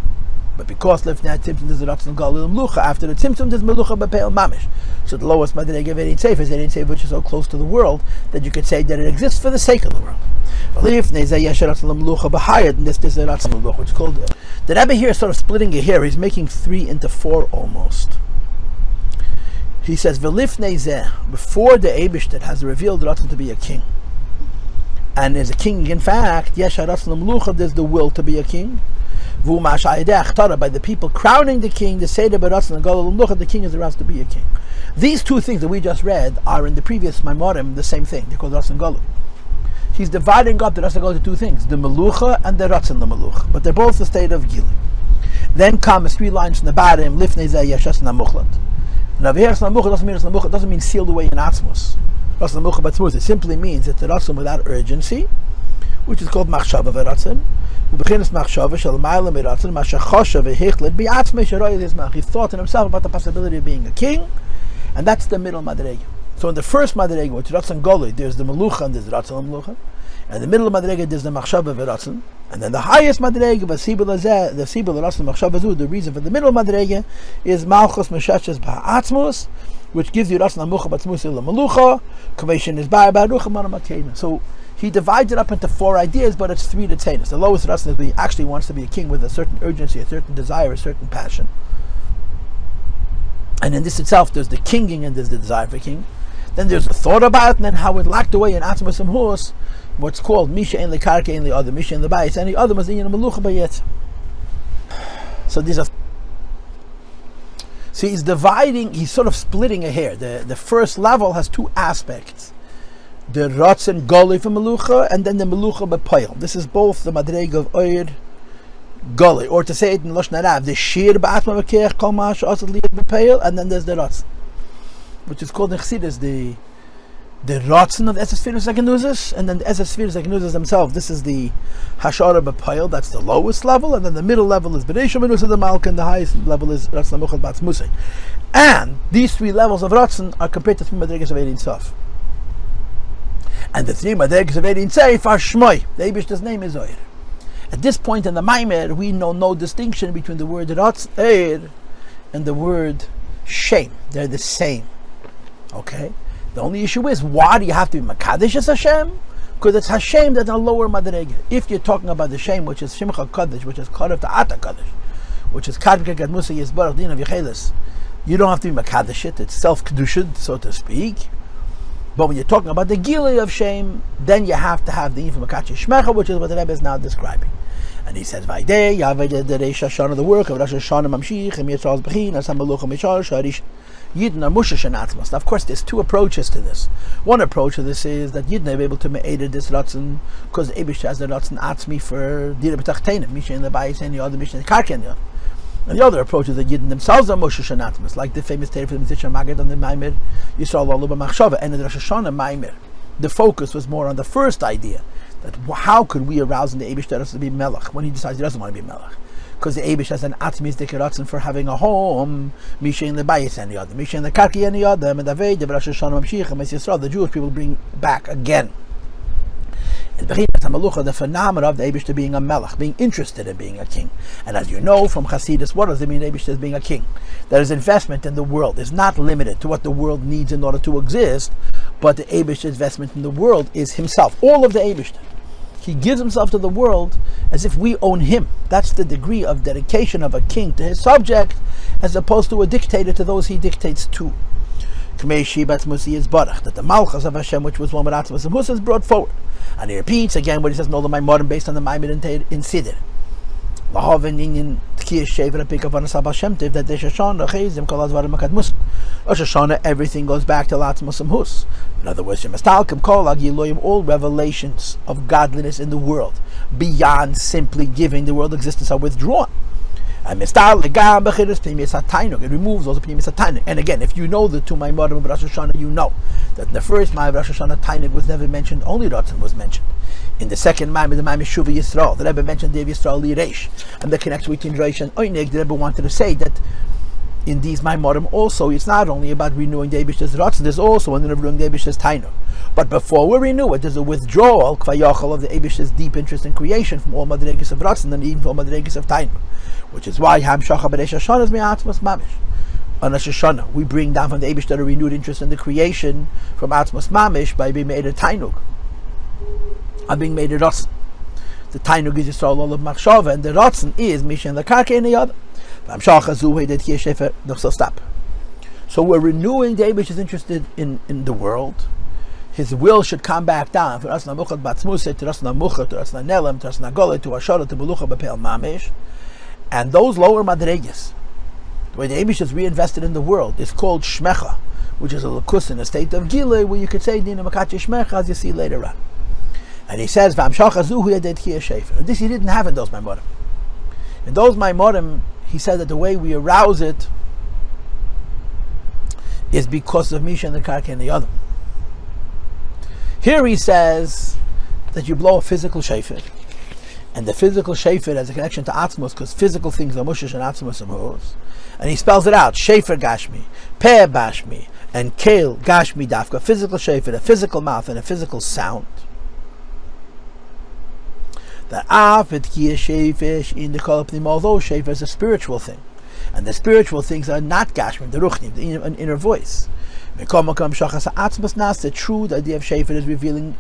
But because Lifnei Tzimtzum is the Ratzon Galil Melucha, after the Tzimtzum there's Melucha B'Peil Mamish. So the lowest Madrega of Eidin Seif is Eidin Seif, which is so close to the world that you could say that it exists for the sake of the world. Lifnei Zeh Yesh Ratzon Melucha B'Hayat, and this is a Ratzon Melucha, which is called. The Rabbi here is sort of splitting it here. He's making 3 into 4 almost. He says, V'lifnei Zeh, before the Eibishter has revealed Ratzon to be a king, and is a king in fact, Yesh Ratzon Melucha, there's the will to be a king. By the people crowning the king, the Seder B'Ratzon and Galil Melucha, the king is aroused to be a king. These two things that we just read are in the previous Maimorim the same thing. They're called Ratzon Galil. He's dividing up the Ratzon Galil into 2 things, the Melucha and the Ratzon Melucha, but they're both the state of Gili. Then come 3 lines from the bottom, Lifnei Zeh Yesh Ratzon Melucha. Now, Ratzon doesn't mean sealed away in Atzmos. Ratzon Melucha B'Atzmos, it simply means it's a Ratzon without urgency, which is called Machshava V'Ratzon. He thought in himself about the possibility of being a king, and that's the middle Madrega. So in the first Madrega, which is Ratzon Goloi, there's the Melucha and there's Ratzon Melucha, and in the middle Madrega there's the Machshava V'Ratzon, and then the highest Madrega, the Sibul Ratzon Machshava Zu, the reason for the middle Madrega is Malchus Meshachas Ba'atzmos, which gives you Ratzon Melucha B'Atzmos Ila Melucha, Commission is Ba'arucha Manamatena. So he divides it up into 4 ideas, but it's 3 Tzeinos. The lowest Ratzon is he actually wants to be a king with a certain urgency, a certain desire, a certain passion. And in this itself, there's the kinging and there's the desire for king. Then there's the thought about it, and then how it locked away in Atzmos and Hus, what's called Misha and Lekarke and the other, Misha and the Bayis, and the other was in Melucha Bayet. So these are. So he's dividing, he's sort of splitting it here. The first level has 2 aspects. The Ratzon Goloi for Melucha, and then the Melucha B'Poil. This is both the Madrega of Oyer Goloi, or to say it in Lashon Harav, the Shir B'Atma V'Keach Kol Ma'asha Asad Liyad B'Poil, and then there's the Ratzon, which is called in Chassidus the Ratzon of the Esespheres Agenuzas, and then the Esespheres Agenuzas themselves. This is the Hashara B'Poil, that's the lowest level, and then the middle level is B'Reisha Menusa the Malka, and the highest level is Ratzon Melucha Batz Musay. And these 3 levels of Ratzon are compared to 3 Madregas of Eidin Seif. And the 3 Madregas of Eidin Seif are Shmoy. The Eibishter's name is Oyer. At this point in the Mamer, we know no distinction between the word Ratzon and the word Shem. They're the same. Okay? The only issue is, why do you have to be Makadsh Hashem? Because it's Hashem that's a lower Madrega. If you're talking about the Shem, which is Shimcha Kodesh, which is Kodesh to Ata Kodesh, which is Kadvika Gadmusa Yisbarach Din of Yecheles, You don't have to be makadeshit. It's self-kedushed, so to speak. But when you're talking about the gilui of shame, then you have to have the info makadshei shmecha, which is what the Rebbe is now describing. And he says, "Vaydei yavei the Reish Hashanah, the work of Rosh Hashanah mamshich and Yitzhak's bechin as hamalucha mishar sharish Yidden are mushish and atzmos." Now, of course, there's two approaches to this. One approach to this is that Yidden are able to me'eder this ratzon because Eibush has the ratzon atzmi for dira b'tachtenim, misha in the bayis and the other, misha in the karka and the other. And the other approach is that Yidden themselves are mushish and atzmos, like the famous Torah for the Mitzvos Magad and the Mamer Yisrael Olu b'machshava, and in the Rosh Hashanah Mamer. The focus was more on the first idea, that how could we arouse in the Eibush to be melech when he decides he doesn't want to be melech? Because the Eibush has an atmis dekeratzen for having a home, misha in the bayis and the other, misha in the karki and the other, and the Rosh Hashanah mamshich and Yisrael, the Jewish people bring back again. And the phenomenon of the Eibush to being a melech, being interested in being a king. And as you know from Hasidus, what does it mean Eibush as being a king? That his investment in the world is not limited to what the world needs in order to exist, but the Eibush's investment in the world is himself, all of the Eibush. He gives himself to the world as if we own him. That's the degree of dedication of a king to his subject, as opposed to a dictator to those he dictates to. That the malchus of Hashem, which was one with Atzmas and Hus, is brought forward. And he repeats again what he says in all of my modern based on the Mamer in Siddur. Rosh Hashanah, everything goes back to Atzmas and Hus. In other words, all revelations of godliness in the world, beyond simply giving the world existence, are withdrawn. And it removes those opinions. And again, if you know the two Maimarim of Rosh Hashanah, you know that in the first Maimon of Rosh Hashanah, Tainig was never mentioned, only Ratzon was mentioned. In the second Maimon, the Maimon Shuva Yisrael, the Rebbe mentioned Dev Yisrael Lireish, and the connection between Reish and Oinig. The Rebbe wanted to say that in these Maimarim also, it's not only about renewing the Eibishter's Ratzon, there's also in renewing the Eibishter's Tainug. But before we renew it, there's a withdrawal, Kvayachal, of the Eibishter's deep interest in creation from all Madregas of Ratzon and even from all Madregas of Tainug. Which is why Hemshech b'Reish Hashanah is me'atzmos mamish. On Rosh Hashanah, we bring down from the Eibush a renewed interest in the creation from atzmos mamish by being made a tainug, and being made a ratzon. The tainug is Yisrael Olu b'machshava, and the ratzon is misha in the karka and the other. So we're renewing the Eibush is interested in the world. His will should come back down for Rasna Muchat Batzmuset to Rasna Muchat to Rasna Nelem to Rasna Golet to Ashara to Belucha B'Peil Mamish. And those lower madregas, the way the Eibush is reinvested in the world, is called shmecha, which is a lakus in a state of gilui, where you could say dina makadshei shmecha, as you see later on. And he says, "V'amshach azu hu yadet ki shefer." And this he didn't have in those Maimarim. In those Maimarim, he said that the way we arouse it is because of misha and the karka and the other. Here he says that you blow a physical shefer. And the physical shefer has a connection to atzmos, because physical things are mushish and atzmos and hos. And he spells it out: shefer gashmi, peh bashmi, and kale gashmi dafka. Physical shefer, a physical mouth and a physical sound. The afet ki shefer in the kolapnim, although shefer is a spiritual thing, and the spiritual things are not gashmi, the ruchnim, the inner voice. The true idea of shefer is revealing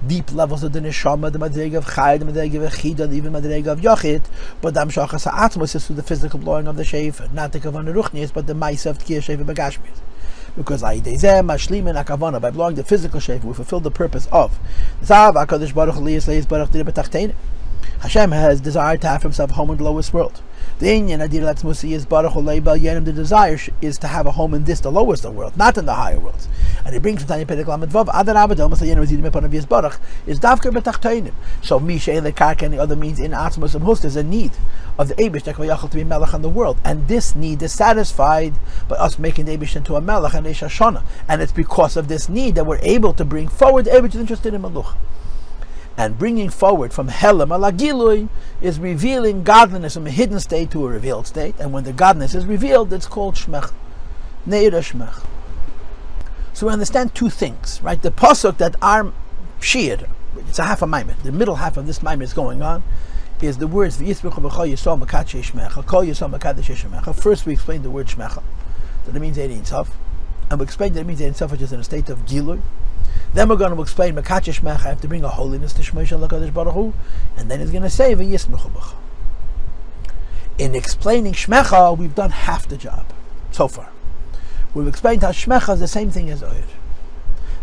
deep levels of the neshama, the madrega of chai, the madrega of chida, and even madrega of yachid. But the amshachas ha'atzmos is through the physical blowing of the shefer, not the kavanah ruchnius, but the ma'isa of tkiyah shefer bagashmius. Because by blowing the physical shefer, we fulfill the purpose of Hashem has desired to have for himself a home in the lowest world. The desire is to have a home in this, the lowest of world, not in the higher worlds. And he brings from Tanya Pedek Lamed Vav, is Davker B'Tachteinim. So Misha and the Karka and the other means in Atzmos and Hus, there's a need of the Eibush to be Melech on the world. And this need is satisfied by us making the Eibush into a Melech and Eish Hashanah. And it's because of this need that we're able to bring forward the Eibush interested in Meluch. And bringing forward from Helam ala Gilui is revealing godliness from a hidden state to a revealed state. And when the godliness is revealed, it's called Shmech. Neira Shmech. So we understand two things, right? The Possuk that our Shir, it's a half a Mamer, the middle half of this Mamer is going on, is the words V'yismachu b'chol Yisrael makadshei shmecha, kol Yisrael makadshei shmecha. First we explained the word Shmecha, that it means Ein Sof, and we explained that it means Ein Sof, which is in a state of Gilui. Then we're going to explain makadshei shmecha, I have to bring a holiness to Shmei Shel HaKadosh Baruch Hu, and then he's going to say V'yismachu b'chol. In explaining Shmecha, we've done half the job so far. We've explained Hashmecha is the same thing as Oyer.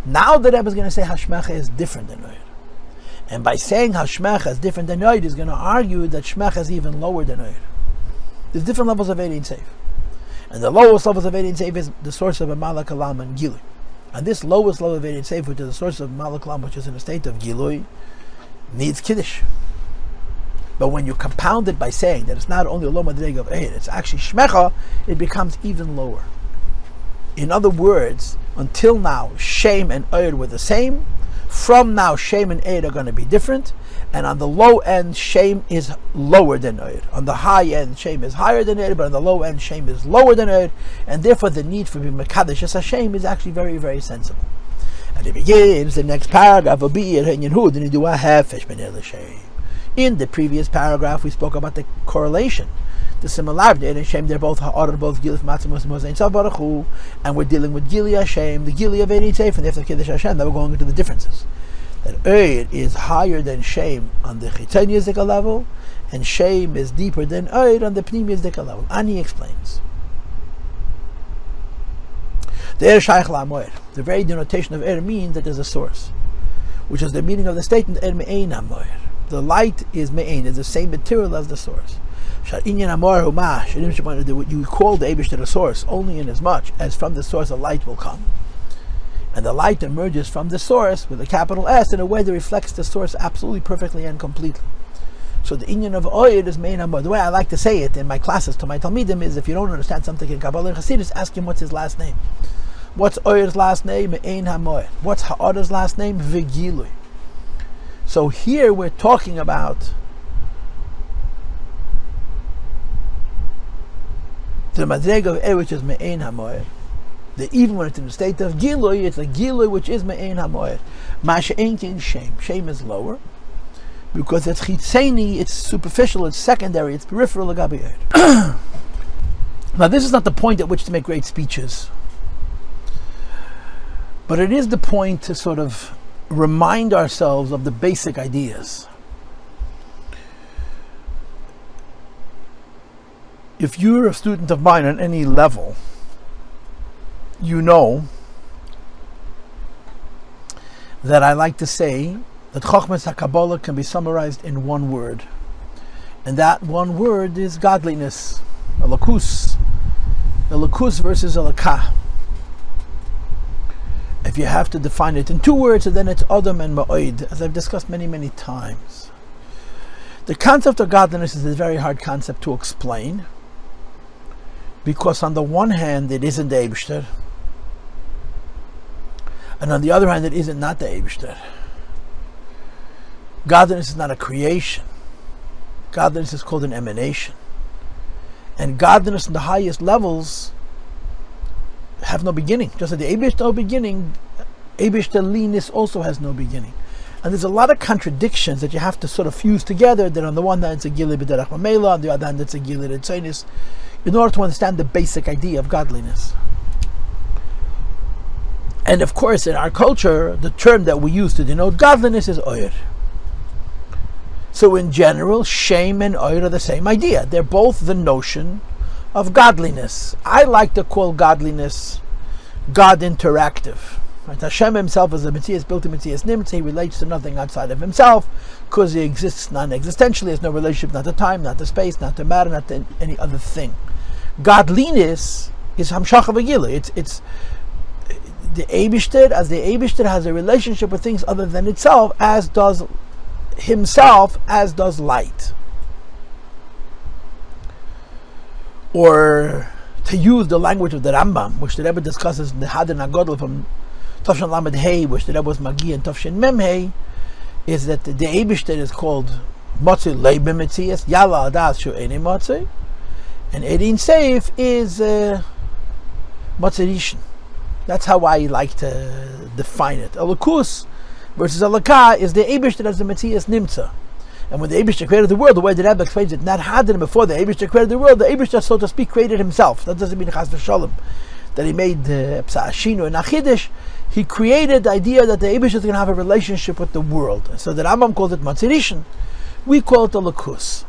Now the Rebbe is going to say Hashmecha is different than Oyer. And by saying Hashmecha is different than Oyer, he's going to argue that Shmecha is even lower than Oyer. There's different levels of Ein Seif. And the lowest levels of Ein Seif is the source of a Malak Alam and Gilui. And this lowest level of Ein Seif, which is the source of Malak Alam, which is in a state of Gilui, needs Kiddush. But when you compound it by saying that it's not only a low madrega of Ein, it's actually Shmecha, it becomes even lower. In other words, until now, Shem and Oyer were the same. From now, Shem and Oyer are going to be different. And on the low end, Shem is lower than Oyer. On the high end, Shem is higher than Oyer, but on the low end, Shem is lower than Oyer. And therefore, the need for being Mekadesh Hashem is actually very, very sensible. And it begins the next paragraph of Biur and Yehud, and you do a Hefesh B'nei L'Shem. In the previous paragraph, we spoke about the correlation, the similarity. And Hashem, they're both Ha'or, both Gil, Matzamos, Mozain, Sav Baruch Hu, and we're dealing with Gili Hashem, the Gili of Ein Seif, and after Kiddush Hashem, now we're going into the differences. That Oyer is higher than Shem on the Chitain Yizika level, and Shem is deeper than Oyer on the Pnim Yizika level. And he explains. The Er Shaykh La'amoyer, the very denotation of Er means that there's a source, which is the meaning of the statement Er Me'ein Amoyer. The light is Me'ein, is the same material as the source. You call the Eibush a source only in as much as from the source a light will come. And the light emerges from the source with a capital S in a way that reflects the source absolutely perfectly and completely. So the inyan of Oyer is Me'ein Amoyer. The way I like to say it in my classes to my Talmidim is, if you don't understand something in Kabbalah and Hasidus, ask him what's his last name. What's Oyer's last name? Me'ein Hamoyer. What's Ha'or's last name? V'gilui. So here we're talking about the madrega of Er, which is Me'ein Hamoyer. Even when it's in the state of Gilui, it's a Gilui which is Me'ein Hamoyer. Ma'ashe'ein in Shem. Shem is lower because it's Chitzeni, it's superficial, it's secondary, it's peripheral. Now this is not the point at which to make great speeches, but it is the point to sort of remind ourselves of the basic ideas. If you're a student of mine on any level, you know that I like to say that Chochmas HaKabbalah can be summarized in one word. And that one word is godliness, Elokus. Elokus versus Elokah. If you have to define it in two words, then it's Adam and Ma'oid, as I've discussed many, many times. The concept of godliness is a very hard concept to explain, because on the one hand, it isn't the Eibishter, and on the other hand, it isn't not the Eibishter. Godliness is not a creation. Godliness is called an emanation. And godliness in the highest levels have no beginning. Just like the Eibush no beginning, Eibush also has no beginning. And there's a lot of contradictions that you have to sort of fuse together, that on the one hand it's a Gili B'derech Mamela, on the other hand it's a Gili Ritzonis, in order to understand the basic idea of godliness. And of course, in our culture, the term that we use to denote godliness is Oyer. So in general, Shem and Oyer are the same idea. They're both the notion of godliness. I like to call godliness God interactive. Right? Hashem himself is a Metzias built in Metzias Nimtz. He relates to nothing outside of himself because he exists non-existentially. He has no relationship, not to time, not to space, not to matter, not to any other thing. Godliness is Hamshach V'gilui. It's the Eibishter, as the Eibishter has a relationship with things other than itself, as does himself, as does light. Or to use the language of the Rambam, which the Rebbe discusses in the Hadran HaGodel from Tafshin Lamed Hey, which the Rebbe was Magi and Tafshin Mem Hey, is that the Eibishter is called Motzi Leib B'Metzias, Yala Adas Shu Eini Motzi, and Ein Seif is Motzi Rishon. That's how I like to define it. Elokus versus Elokah is the Eibishter as the Metzias Nimtza. And when the Eibishter created the world, the way the Rebbe explains it, not Hadran, before the Eibishter created the world, the Eibishter, so to speak, created himself. That doesn't mean Chas v'Sholem that he made Psa'ashinu and Achidish. He created the idea that the Eibishter is going to have a relationship with the world. So the Rambam called it Motzi Rishon. We call it Elokus.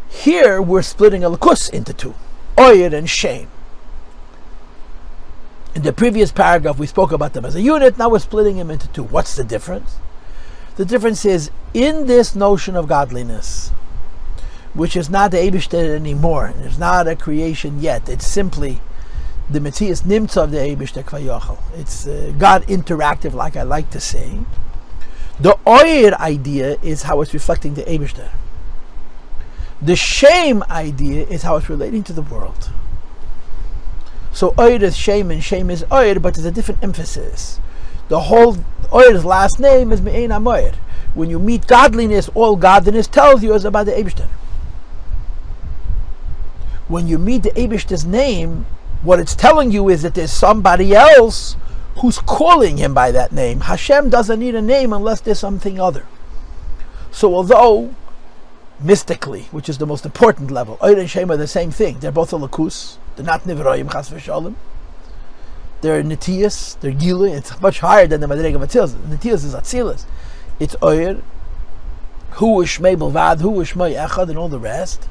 Here we're splitting Elokus into two, Oyer and Shem. In the previous paragraph, we spoke about them as a unit. Now we're splitting them into two. What's the difference? The difference is in this notion of godliness, which is not the Eibishter anymore. It's not a creation yet. It's simply the Metzias Nimtza of the Eibishter Kvayochel. It's God interactive, like I like to say. The Oyer idea is how it's reflecting the Eibishter. The shame idea is how it's relating to the world. So Oyer is shame and shame is Oyer, but there's a different emphasis. The whole Oyer's last name is Me'ein HaMoyer. When you meet godliness, all godliness tells you is about the Eibishter. When you meet the Eibishter's name, what it's telling you is that there's somebody else who's calling him by that name. Hashem doesn't need a name unless there's something other. So although mystically, which is the most important level, Oyer and Shem are the same thing. They're both a lakus. They're not nivroim chas v'shalom. They're nitiyas. They're gilu. It's much higher than the madrega of Atzilus. Nitiyas is Atzilus. It's Oyer, hu shmei belvad, hu shmei echad, and all the rest.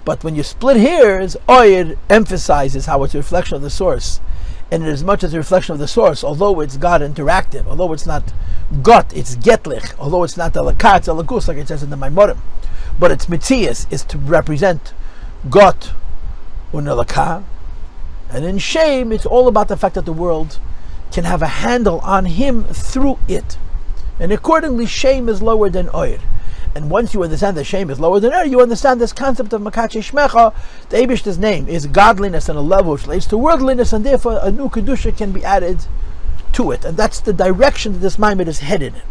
But when you split hairs, Oyer emphasizes how it's a reflection of the source. And as much as a reflection of the source, although it's God interactive, although it's not got, it's getlich, although it's not alakah, it's alakus, like it says in the Maimorim. But its mitzias is to represent got unalakah. And in shame, it's all about the fact that the world can have a handle on him through it. And accordingly, shame is lower than Oyer. And once you understand that shame is lower than Oyer, you understand this concept of makadshei shmecha. The Eibishter's name is godliness on a level which relates to worldliness, and therefore a new kedusha can be added to it. And that's the direction that this Mamer is headed in.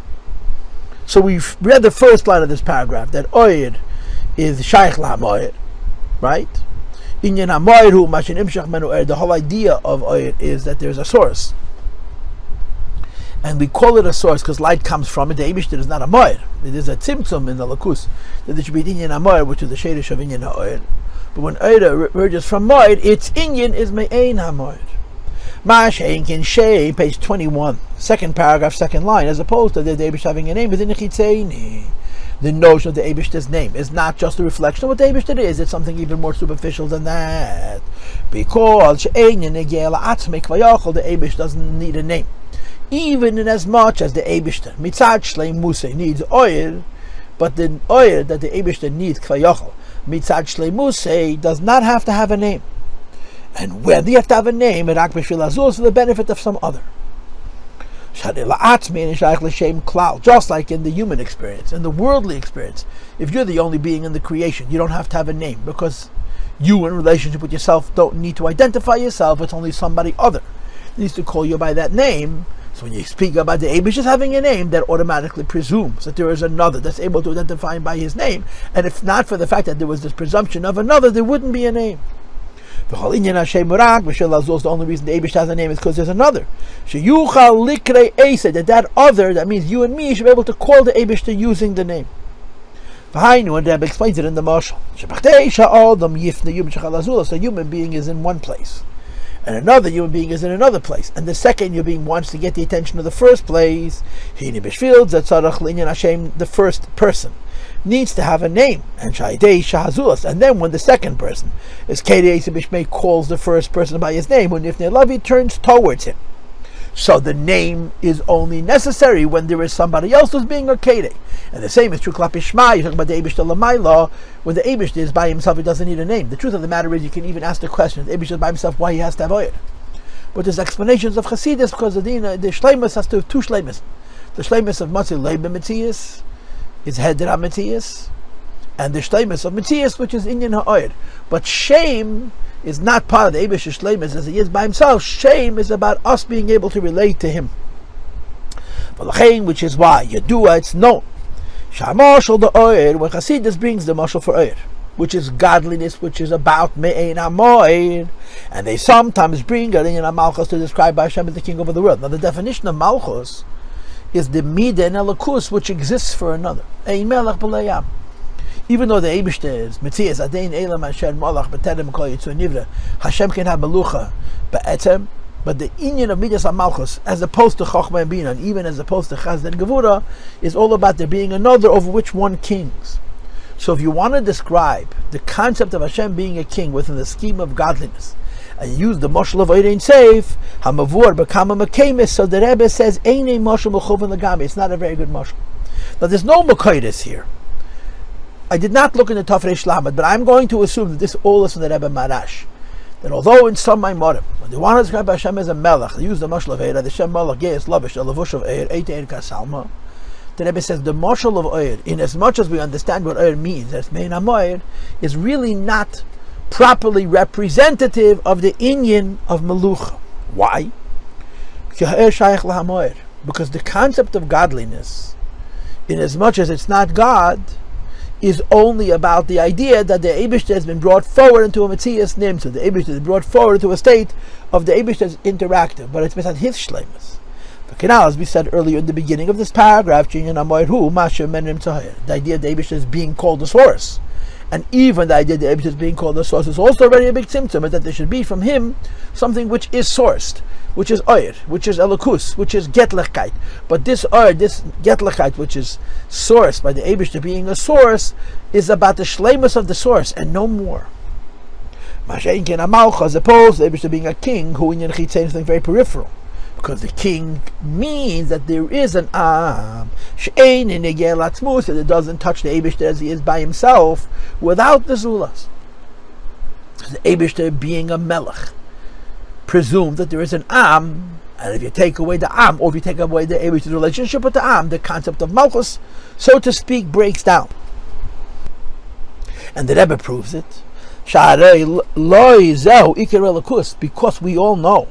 So we've read the first line of this paragraph, that Oyer is shaykh lahamoyer, right? Inyan hamoyer hu mashin imshach menu Oyer. The whole idea of Oyer is that there's a source. And we call it a source because light comes from it. The Eibishter is not a moyer. It is a tzimtzum in the lakus that there should be inyan hamoyer, which is the shadish of inyan ha'oyer. But when Oyer emerges from moyer, its inyan is me'ein hamoyer. Ma'ashein kin shei, page 21, second paragraph, second line, as opposed to the Eibishter having a name within the The notion of the Eibishter's name is not just a reflection of what the Eibishter is. It's something even more superficial than that. Because she'ein yenegeh la'atzmei kvayochel, the Eibishter doesn't need a name. Even in as much as the Eibishter mitzad shlei musay needs Oyer, but the Oyer that the Eibishter needs kvayochel mitzad shlei musay does not have to have a name. And when you have to have a name, it rak b'shvil azul, for the benefit of some other. Just like in the human experience, in the worldly experience, if you're the only being in the creation, you don't have to have a name, because you in relationship with yourself don't need to identify yourself. It's only somebody other needs to call you by that name. So when you speak about the Eibishter having a name, that automatically presumes that there is another that's able to identify him by his name. And if not for the fact that there was this presumption of another, there wouldn't be a name. The only reason the Eibishter has a name is because there's another. That other, that means you and me, should be able to call the Eibishter using the name. And Rabbi explains it in the Mashal. So a human being is in one place, and another human being is in another place, and the second human being wants to get the attention of the first place. The first person needs to have a name, and then when the second person is calls the first person by his name, when he turns towards him. So the name is only necessary when there is somebody else who's being a Kedei. And the same is true klapi Shema. You're talking about the Eibishter L'mayla. When the Eibishter is by himself, he doesn't need a name. The truth of the matter is, you can even ask the question, the Eibishter is by himself, why he has to have Oyer. But there's explanations of Chassidus, because the Shleimus has to have two Shleimus. The Shleimus of Matzil Leib Metzias is Heder HaMetzias, and the Shleimus of Metzias, which is Inyan HaOyer. But shame is not part of the Eibishter Shleimus as he is by himself. Shame is about us being able to relate to him. Which is why Yadua, it's known. Shamashal the Oyer, when Chassidus brings the mashal for Oyer, which is godliness, which is about Me'ein HaMoyer, and they sometimes bring Inyan HaMalchus to describe Hashem as the king over the world. Now the definition of Malchus is the Midah and Elokus, which exists for another. Ein Melech B'Layam. Even though the Eibishter is Metzias Adein Elam Asher Malach B'Terem Kol Yitzur Nivra, Hashem can have Melucha B'Etzem, but the Inyan of Midas HaMalchus, as opposed to Chochmah and Bina, and even as opposed to Chesed and Gevura, is all about there being another over which one kings. So if you want to describe the concept of Hashem being a king within the scheme of godliness, and you use the mashal of Oirein Seif, Hamavur Bakama Makemis, so the Rebbe says, Eine mashal Mechuvan Lagami. It's not a very good mashal. Now there's no Makoides here. I did not look into Tafrei Shlamad, but I'm going to assume that this all is from the Rebbe Marash. That although in some Maimorim, when they want to describe Hashem as a Melech, they use the mashal of Eir, the Shem Melech, Geis, Lavish, the Lavush of Eir, Eiteir Kasalma. The Rebbe says the mashal of Eir, in as much as we understand what Eir means, as Mein HaMoed, is really not properly representative of the inyan of Melucha. Why? Because the concept of godliness, in as much as it's not God, is only about the idea that the Eibishter has been brought forward into a Metzias Nimtzu. The Eibishter is brought forward into a state of the Eibishter's interactive, but it's based on his shleimus. As we said earlier in the beginning of this paragraph, the idea of the Eibishter is being called the source. And even the idea that Eibishter is being called the source is also already a big symptom, that there should be from him something which is sourced, which is oir, which is elokus, which is getlichkeit. But this oir, this getlichkeit, which is sourced by the Eibishter being a source, is about the shleimus of the source and no more. Mashein ken amalcha, as opposed to the Eibishter being a king, who in Yechid saying something very peripheral. Because the king means that there is an she'ein inegel atzmus, that it doesn't touch the Eibishter as he is by himself, without the zulas. The Eibishter being a melech presume that there is an and if you take away the or if you take away the Eibishter's relationship with the the concept of malchus, so to speak, breaks down. And the Rebbe proves it. Because we all know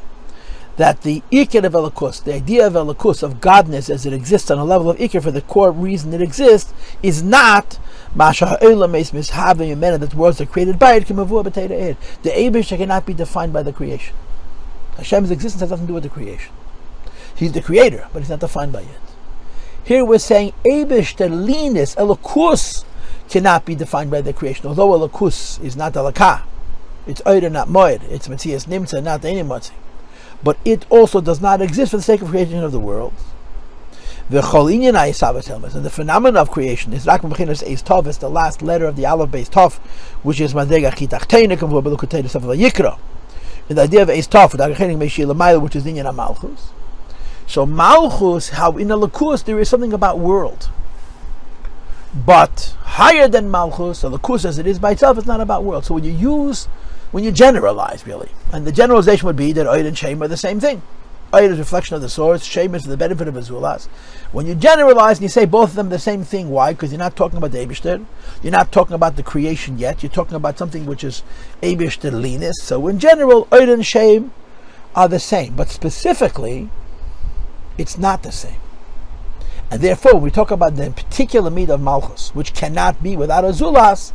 that the Iker of Elokus, the idea of Elokus, of godness as it exists on a level of Iker for the core reason it exists, is not that the worlds are created by it. The Eibishter cannot be defined by the creation. Hashem's existence has nothing to do with the creation. He's the creator, but he's not defined by it. Here we're saying Eibishterliness, Elokus, cannot be defined by the creation. Although Elokus is not Elokah, it's Oida, not Moed, it's Metzias Nimtza, not Eini Motzi. But it also does not exist for the sake of creation of the world. And the phenomenon of creation is Rak Mechinas Eis Tov, is the last letter of the Aleph Beis Tov, which is Madrega Chitachteinik and Vobelukotei Sefel Yikra. And the idea of Eis Tov, which is Inyan Malchus. So Malchus, how in a Lakus there is something about world. But higher than Malchus, the Lakus as it is by itself, it's not about world. So when you generalize, really, and the generalization would be that Oid and Shem are the same thing. Oid is a reflection of the source, Shem is the benefit of Azulas. When you generalize and you say both of them the same thing, why? Because you're not talking about the Eibishter, you're not talking about the creation yet, you're talking about something which is Eibishterliness. So in general, Oid and Shem are the same, but specifically, it's not the same. And therefore, when we talk about the particular meat of Malchus, which cannot be without Azulas,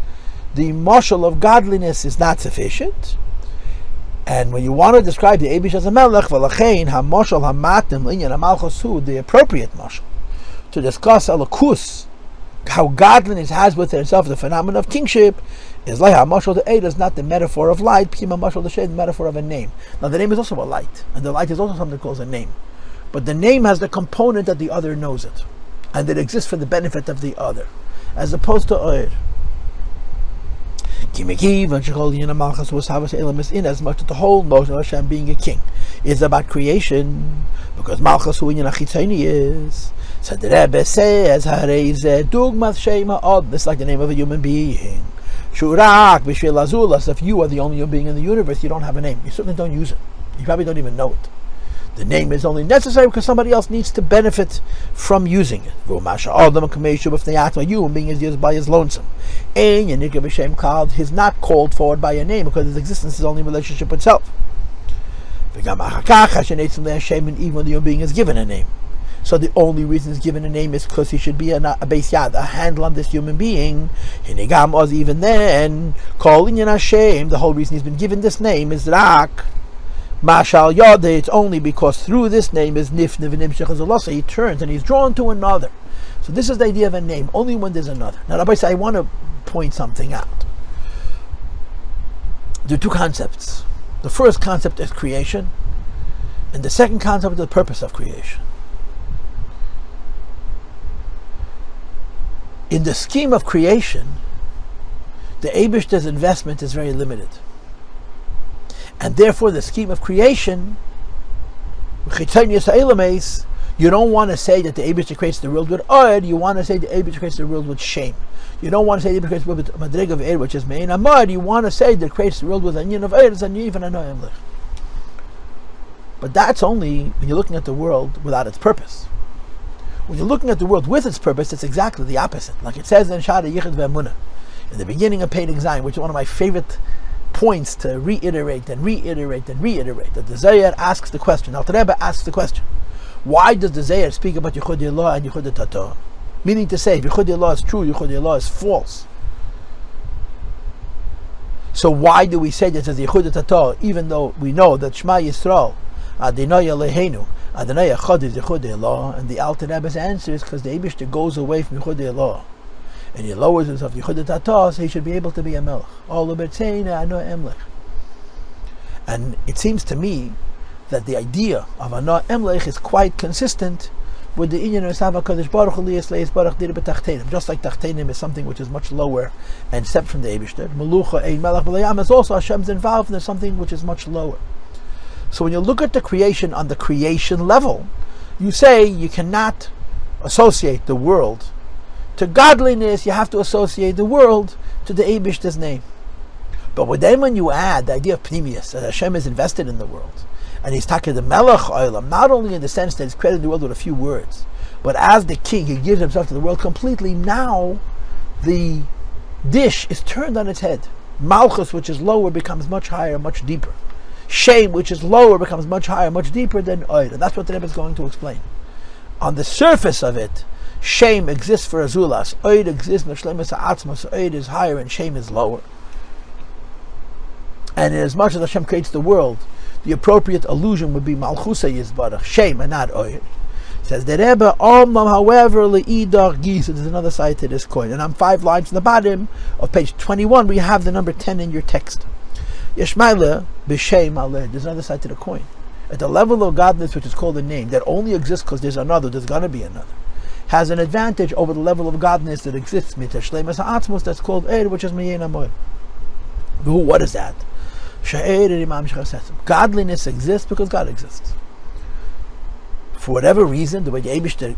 the mashal of godliness is not sufficient. And when you want to describe the Eibish as a melech, v'lachein ha-mashal ha-matim l'inyan ha-malchus hu, the appropriate mashal, to discuss alakus, how godliness has within itself the phenomenon of kingship, is like ha-mashal the Eid is not the metaphor of light, p'kim ha-mashal the shade, the metaphor of a name. Now the name is also a light, and the light is also something called a name. But the name has the component that the other knows it, and it exists for the benefit of the other, as opposed to Eid. In as much as the whole notion of Hashem being a king is about creation, because Malchus hu inyan is. So the Rebbe says, this is like the name of a human being. If you are the only human being in the universe, you don't have a name. You certainly don't use it. You probably don't even know it. The name is only necessary because somebody else needs to benefit from using it. A human being is used by his lonesome. He's not called forward by a name because his existence is only a relationship with itself. And even when the human being is given a name. So the only reason he's given a name is because he should be a beis yad, a handle on this human being. Even then, calling in Hashem, the whole reason he's been given this name is Rak. Mashal Yade, it's only because through this name is Nifnev and Himshech, he turns and he's drawn to another. So this is the idea of a name, only when there's another. Now Rabbi says, I want to point something out. There are two concepts. The first concept is creation, and the second concept is the purpose of creation. In the scheme of creation, the Eibishter's investment is very limited. And therefore the scheme of creation, you don't want to say that the Eibishter creates the world with Od, you want to say the Eibishter creates the world with shame. You don't want to say the Eibishter creates the world with Madrig of Eir, which is Mein Amad. You want to say that it creates the world with Anyin of Eir, Anyin and Anoy Emlich. But that's only when you're looking at the world without its purpose. When you're looking at the world with its purpose, it's exactly the opposite. Like it says in Shara Yichud Ve'emunah, in the beginning of Peirik Zayin, which is one of my favorite points to reiterate and reiterate and reiterate, that the Zohar asks the question, Alter Rebbe asks the question, why does the Zohar speak about Yichud Elah and Yichud Tato? Meaning to say, if Yichud Elah is true, Yichud Elah is false. So why do we say that as Yichud Tato, even though we know that Shema Yisrael, Adonai Eloheinu, Adonai Echad is Yichud Elah, and the Alter Rebbe's answer is because the Eibishter goes away from Yichud Elah, and he lowers himself to Yichud Tato, so he should be able to be a Melech. All the B'tzeina, Ano Emlech. And it seems to me that the idea of Ano Emlech is quite consistent with the Inyan of HaKadosh Baruch Hu Liyas Baruch Dir B'Tachtenim. Just like Tachtenim is something which is much lower and separate from the Eibishter, Melucha Ein Melech B'Layam is also Hashem's involved, and there's something which is much lower. So when you look at the creation on the creation level, you say you cannot associate the world to godliness, you have to associate the world to the Eibishter's name. But then when you add the idea of Pnimius, that Hashem is invested in the world, and he's talking the Melech Olam, not only in the sense that he's created the world with a few words, but as the king, he gives himself to the world completely. Now the dish is turned on its head. Malchus, which is lower, becomes much higher, much deeper. Shame, which is lower, becomes much higher, much deeper than Oid. And that's what the Rebbe is going to explain. On the surface of it, shame exists for Azulas. Oid exists for Shlemus HaAtzmos. Oid is higher and shame is lower. And as much as Hashem creates the world, the appropriate allusion would be Malchusa Yizbarach, shame and not Oid. Says the Rebbe, however, Le'idach Gis, there's another side to this coin. And on 5 lines from the bottom of page 21, we have the number 10 in your text. Yeshmaila b'shem aleh. There's another side to the coin. At the level of godliness, which is called a name, that only exists because there's another, there's going to be another, has an advantage over the level of godliness that exists, mitashleimas ha'atzmos, that's called Eir, which is Meyen Amoy. What is that? Godliness exists because God exists. For whatever reason, the way the Eibishter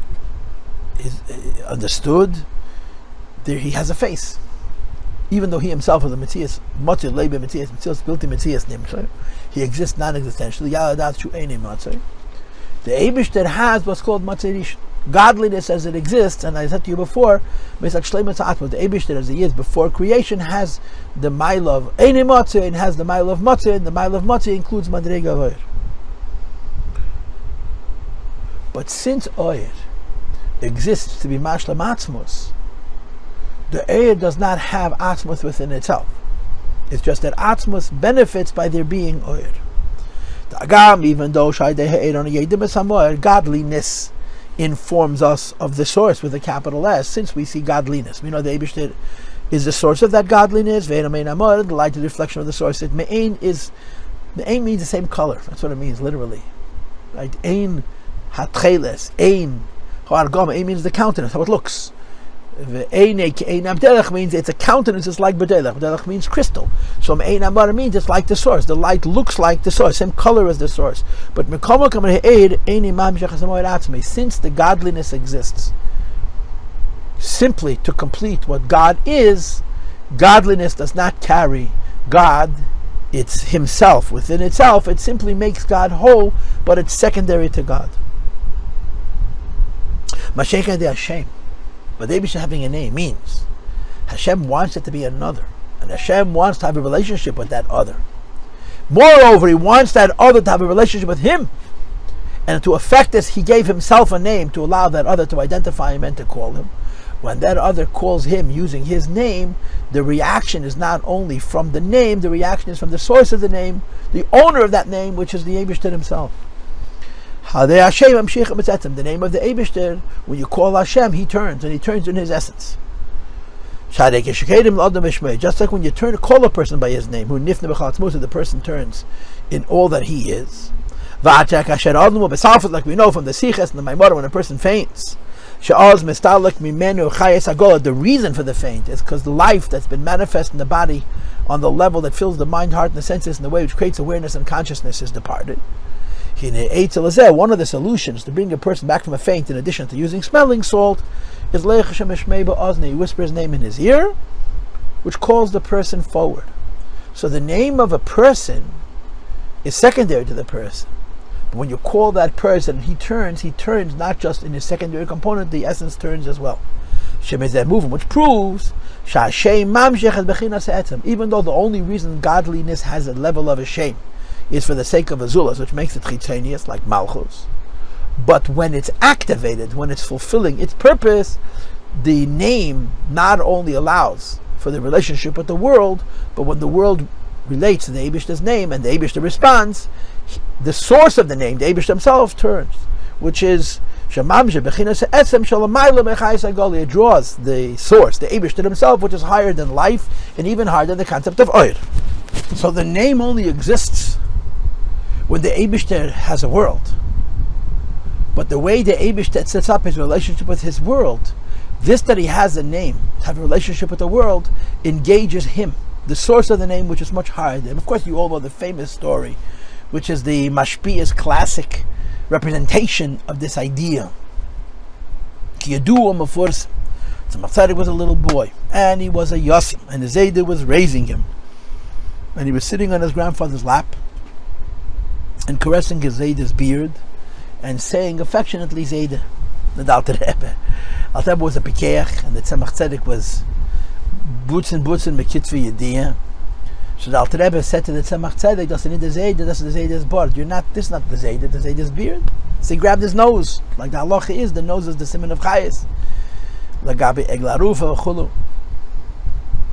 is understood, there he has a face. Even though he himself is a Metzias, Motzir Lebe Metzias, Metzias Bilti Metzias Nimtzor, he exists non-existentially. Yaladat Shu Eini Motzir. The Eibishter has what's called Motzirish. Godliness as it exists, and I said to you before, the Eibishter as he is before creation has the mile of Eini Motzir and has the mile of Motzir, and the mile of Motzir includes Madrega Oyer. But since Oyer exists to be Mashlam Atzmos, the Eir does not have Atzmos within itself. It's just that Atzmos benefits by there being Oyer. The Agam, even though godliness informs us of the source with a capital S, since we see godliness. We know the Eibishter is the source of that godliness, the light is the reflection of the source. Me'ain means the same color. That's what it means literally. Right? Ein hatcheles, ein hargam. Ein means the countenance, how it looks. Abdelach means it's a countenance, it's like B'delach. B'delach means crystal. So Ein Amar means it's like the source. The light looks like the source, same color as the source. But since the godliness exists simply to complete what God is, godliness does not carry God. It's himself. Within itself, it simply makes God whole, but it's secondary to God. Masheka de Hashem. But the Eibishter having a name means Hashem wants it to be another, and Hashem wants to have a relationship with that other. Moreover, he wants that other to have a relationship with him, and to effect this, he gave himself a name to allow that other to identify him and to call him. When that other calls him using his name, the reaction is not only from the name, the reaction is from the source of the name, the owner of that name, which is the Eibishter himself. The name of the Eibishter, when you call Hashem, he turns, and he turns in his essence. Just like when you call a person by his name, the person turns in all that he is. Like we know from the Siches and the Mamer, when a person faints, the reason for the faint is because the life that's been manifest in the body on the level that fills the mind, heart, and the senses in the way which creates awareness and consciousness is departed. One of the solutions to bring a person back from a faint, in addition to using smelling salt, is he whisper his name in his ear, which calls the person forward. So the name of a person is secondary to the person. But when you call that person, he turns not just in his secondary component, the essence turns as well. Shem is that movement, which proves even though the only reason godliness has a level of a shame is for the sake of azulas, which makes it chitzonius, like malchus. But when it's activated, when it's fulfilling its purpose, the name not only allows for the relationship with the world, but when the world relates to the Eibishter's name and the Eibishter responds, the source of the name, the Eibishter himself, turns, which is it draws the source, the Eibishter himself, which is higher than life and even higher than the concept of Oir. So the name only exists when the Eibishter has a world. But the way the Eibishter sets up his relationship with his world, this that he has a name, to have a relationship with the world, engages him, the source of the name, which is much higher than him. Of course, you all know the famous story, which is the Mashpia's classic representation of this idea. Tzemach was a little boy, and he was a Yossi, and his Zayda was raising him. And he was sitting on his grandfather's lap, and caressing his Zayda's beard, and saying affectionately, Zayda, the Alter Rebbe. Alter Rebbe was a Pikeach, and the Tzemach Tzedek was Butzen Mekitvi Yediyah. So the Alter Rebbe said to the Tzemach Tzedek, "Das is the Zayda, this is the Zayda's beard. This is not the Zayda's beard." So he grabbed his nose, like the halacha is, the nose is the siman of Hi8s. Lagabi eglarufa v'chulu.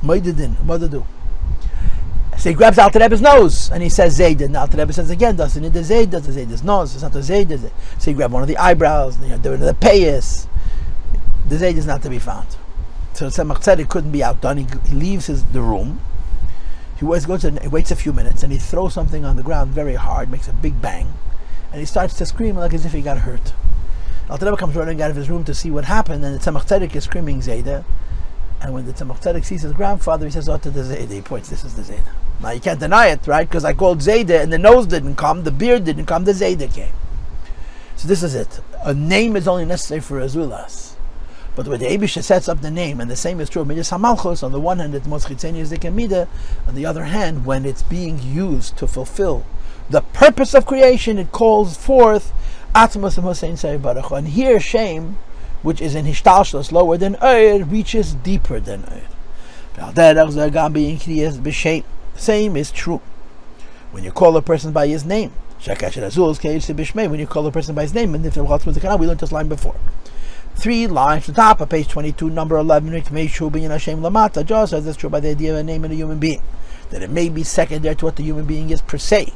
Moidedin, what to do? So he grabs Alter Rebbe's nose and he says Zayda. And Alter Rebbe says again, "Das is the Zayda's nose. It's not the Zayda." So he grabbed one of the eyebrows, the payas. The Zayda is not to be found. So Tzemach Tzedek couldn't be outdone. He leaves the room. He waits a few minutes and he throws something on the ground very hard, makes a big bang, and he starts to scream like as if he got hurt. Alter Rebbe comes running out of his room to see what happened, and the Tzemach Tzedek is screaming Zayda. And when the Tzemach Tzedek sees his grandfather, he says, "Oh, to the Zayda." He points, "This is the Zayda." Now you can't deny it, right? Because I called Zayda and the nose didn't come, the beard didn't come, the Zayda came. So this is it. A name is only necessary for azulas. But when the Eibishter sets up the name, and the same is true of Midas HaMalchus, on the one hand it's most chitzonius Zikah, on the other hand, when it's being used to fulfill the purpose of creation, it calls forth Atmos and Hussein Say Baruch. And here shame, which is in Hishtalshelus lower than Oir, reaches deeper than Oir. The same is true when you call a person by his name. When you call a person by his name, and if we learned this line before. 3 lines from the top of page 22, number 11, just as it's true by the idea of a name in a human being, that it may be secondary to what the human being is per se,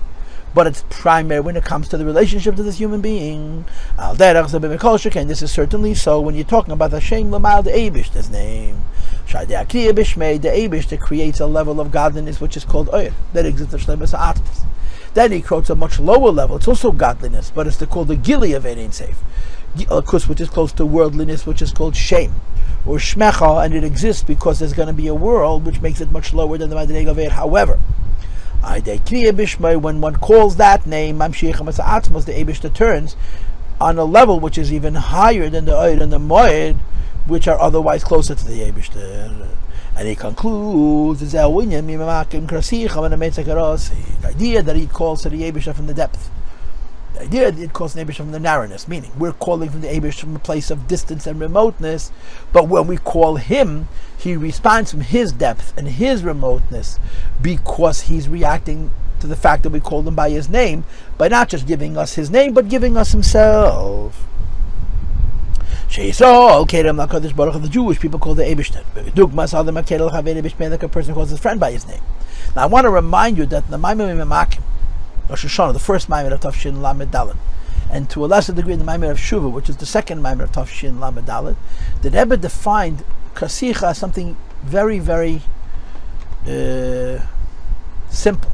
but it's primary when it comes to the relationship to this human being. And this is certainly so when you're talking about Hashem Lamal, the Eibishter's name. The Eibishter creates a level of godliness which is called Oir, that exists in Shlemus HaAtmos. Then he creates a much lower level, it's also godliness, but it's called the Gili of Ein Seif, which is close to worldliness, which is called shame, or Shmicha, and it exists because there's going to be a world which makes it much lower than the Madrega of Eir. However, when one calls that name, Mamshich Atzmos, the Eibishter turns on a level which is even higher than the Oir and the Moed, which are otherwise closer to the Eibishter. And he concludes, the idea that he calls to the Eibishter from the depth. The idea that it calls the Eibishter from the narrowness, meaning we're calling from the Eibishter from a place of distance and remoteness, but when we call him, he responds from his depth and his remoteness, because he's reacting to the fact that we called him by his name, by not just giving us his name, but giving us himself. The Jewish people call the Eibishter, like a person calls his friend by his name. Now I want to remind you that the Mamer Rosh Hashanah, the first Mamer of Tafshin Lamed Dalet, and to a lesser degree the Mamer of Shuvah, which is the second Mamer of Tafshin Lamed Dalet, the Rebbe defined Kasicha as something very, very simple.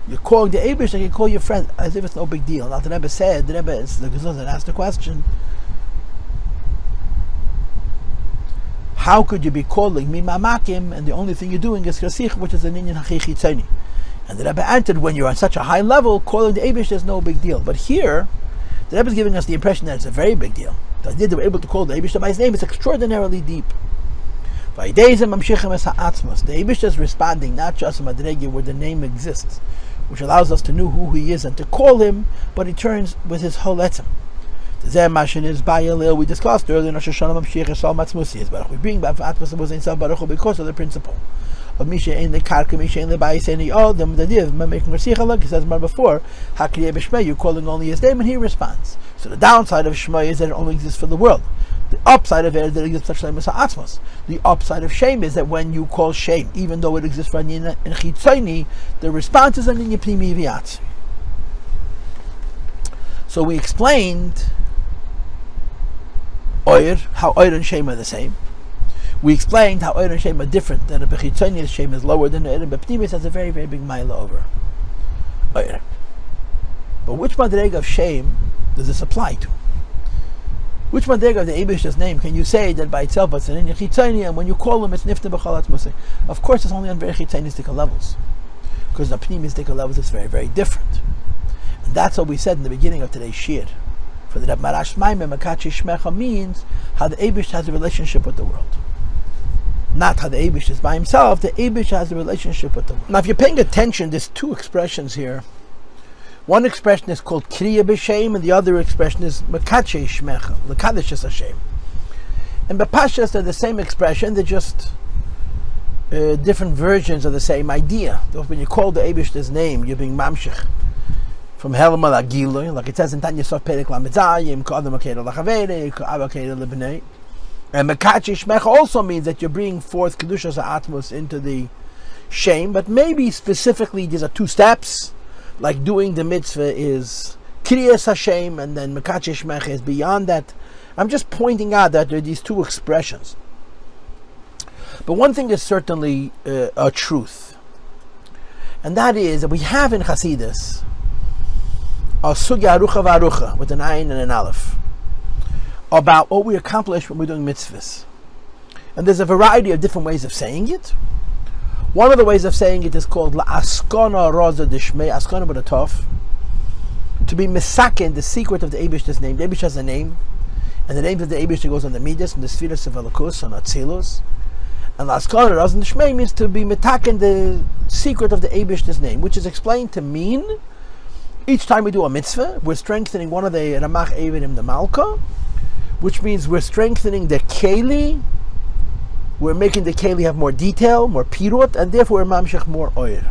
You're calling the Eibishter, you call your friend as if it's no big deal. Now the Rebbe said, the Rebbe is the Gezuzah and asked the question, How could you be calling me mamakim and the only thing you're doing is chasich, which is an inyan hachichitzeni? And the Rebbe answered, when you're on such a high level, calling the Eibush is no big deal. But here, the Rebbe is giving us the impression that it's a very big deal. The idea that we're able to call the Eibush by his name is extraordinarily deep. The Eibush is responding not just in Madrege where the name exists, which allows us to know who he is and to call him, but he turns with his whole etzem. We discussed earlier in Rosh Hashanah Mamshich Yisrael Matzmusi Baruch. We bring back Atmas was in Baruch because of the principle of Misha in the Karka, Misha in the Bayis, any all them. The idea of making Mersicha, he says before, Hakriye B'Shmei, you're calling only his name, and he responds. So the downside of Shmei is that it only exists for the world. The upside of it is that it exists for Shem Atmos. The upside of shame is that when you call shame, even though it exists for Anina and Chitzoni, the response is Anina Pnimi V'Yatz. So we explained Oyer, how Oyer and Shem are the same. We explained how Oyer and Shem are different, that a Bechitzonius Shem is lower than Oyer, but Pnimis has a very, very big mile over Oyer. But which Madreg of Shem does this apply to? Which Madreg of the Eibish's name can you say that by itself it's an Inyan Chitzoni, and when you call him it's Nifta B'Chalat Musay? Of course it's only on very Chitzonistic levels, because the Pnimistic levels is very, very different. And that's what we said in the beginning of today's Shir. For the Rabbi Mamer, Makadshei Shmecha means how the Eibush has a relationship with the world. Not how the Eibush is by himself, the Eibush has a relationship with the world. Now if you're paying attention, there's two expressions here. One expression is called Kriya B'Shem, and the other expression is Makadshei Shmecha, L'Kadeshes Hashem. And B'Pashas they're the same expression, they're just different versions of the same idea. So when you call the Eibush his name, you're being Mamshech. From Helma Lagilu, like it says in Tanya Sof Perek Lamedzayim, K'adam Akeda Lachavere, K'av Akeda Lebnei. And Makadshei Shmecha also means that you're bringing forth Kedushas Atmos into the shame, but maybe specifically these are two steps, like doing the mitzvah is Kriyas Hashem, and then Makadshei Shmecha is beyond that. I'm just pointing out that there are these two expressions. But one thing is certainly a truth, and that is that we have in Hasidus a sugya arucha v'arucha with an ayin and an aleph about what we accomplish when we're doing mitzvahs. And there's a variety of different ways of saying it. One of the ways of saying it is called la'askona roza dishmei, askona with a tov, to be misaken, the secret of the Eibish's name. The Eibish has a name, and the name of the Eibish goes on the midas and the spheres of Elokus, on Atzilus. And la'askona roza dishmei means to be mitaken, the secret of the Eibish's name, which is explained to mean each time we do a mitzvah, we're strengthening one of the Ramach Eividim, the Malka, which means we're strengthening the Keli, we're making the Keli have more detail, more pirut, and therefore we're mamshech more oir.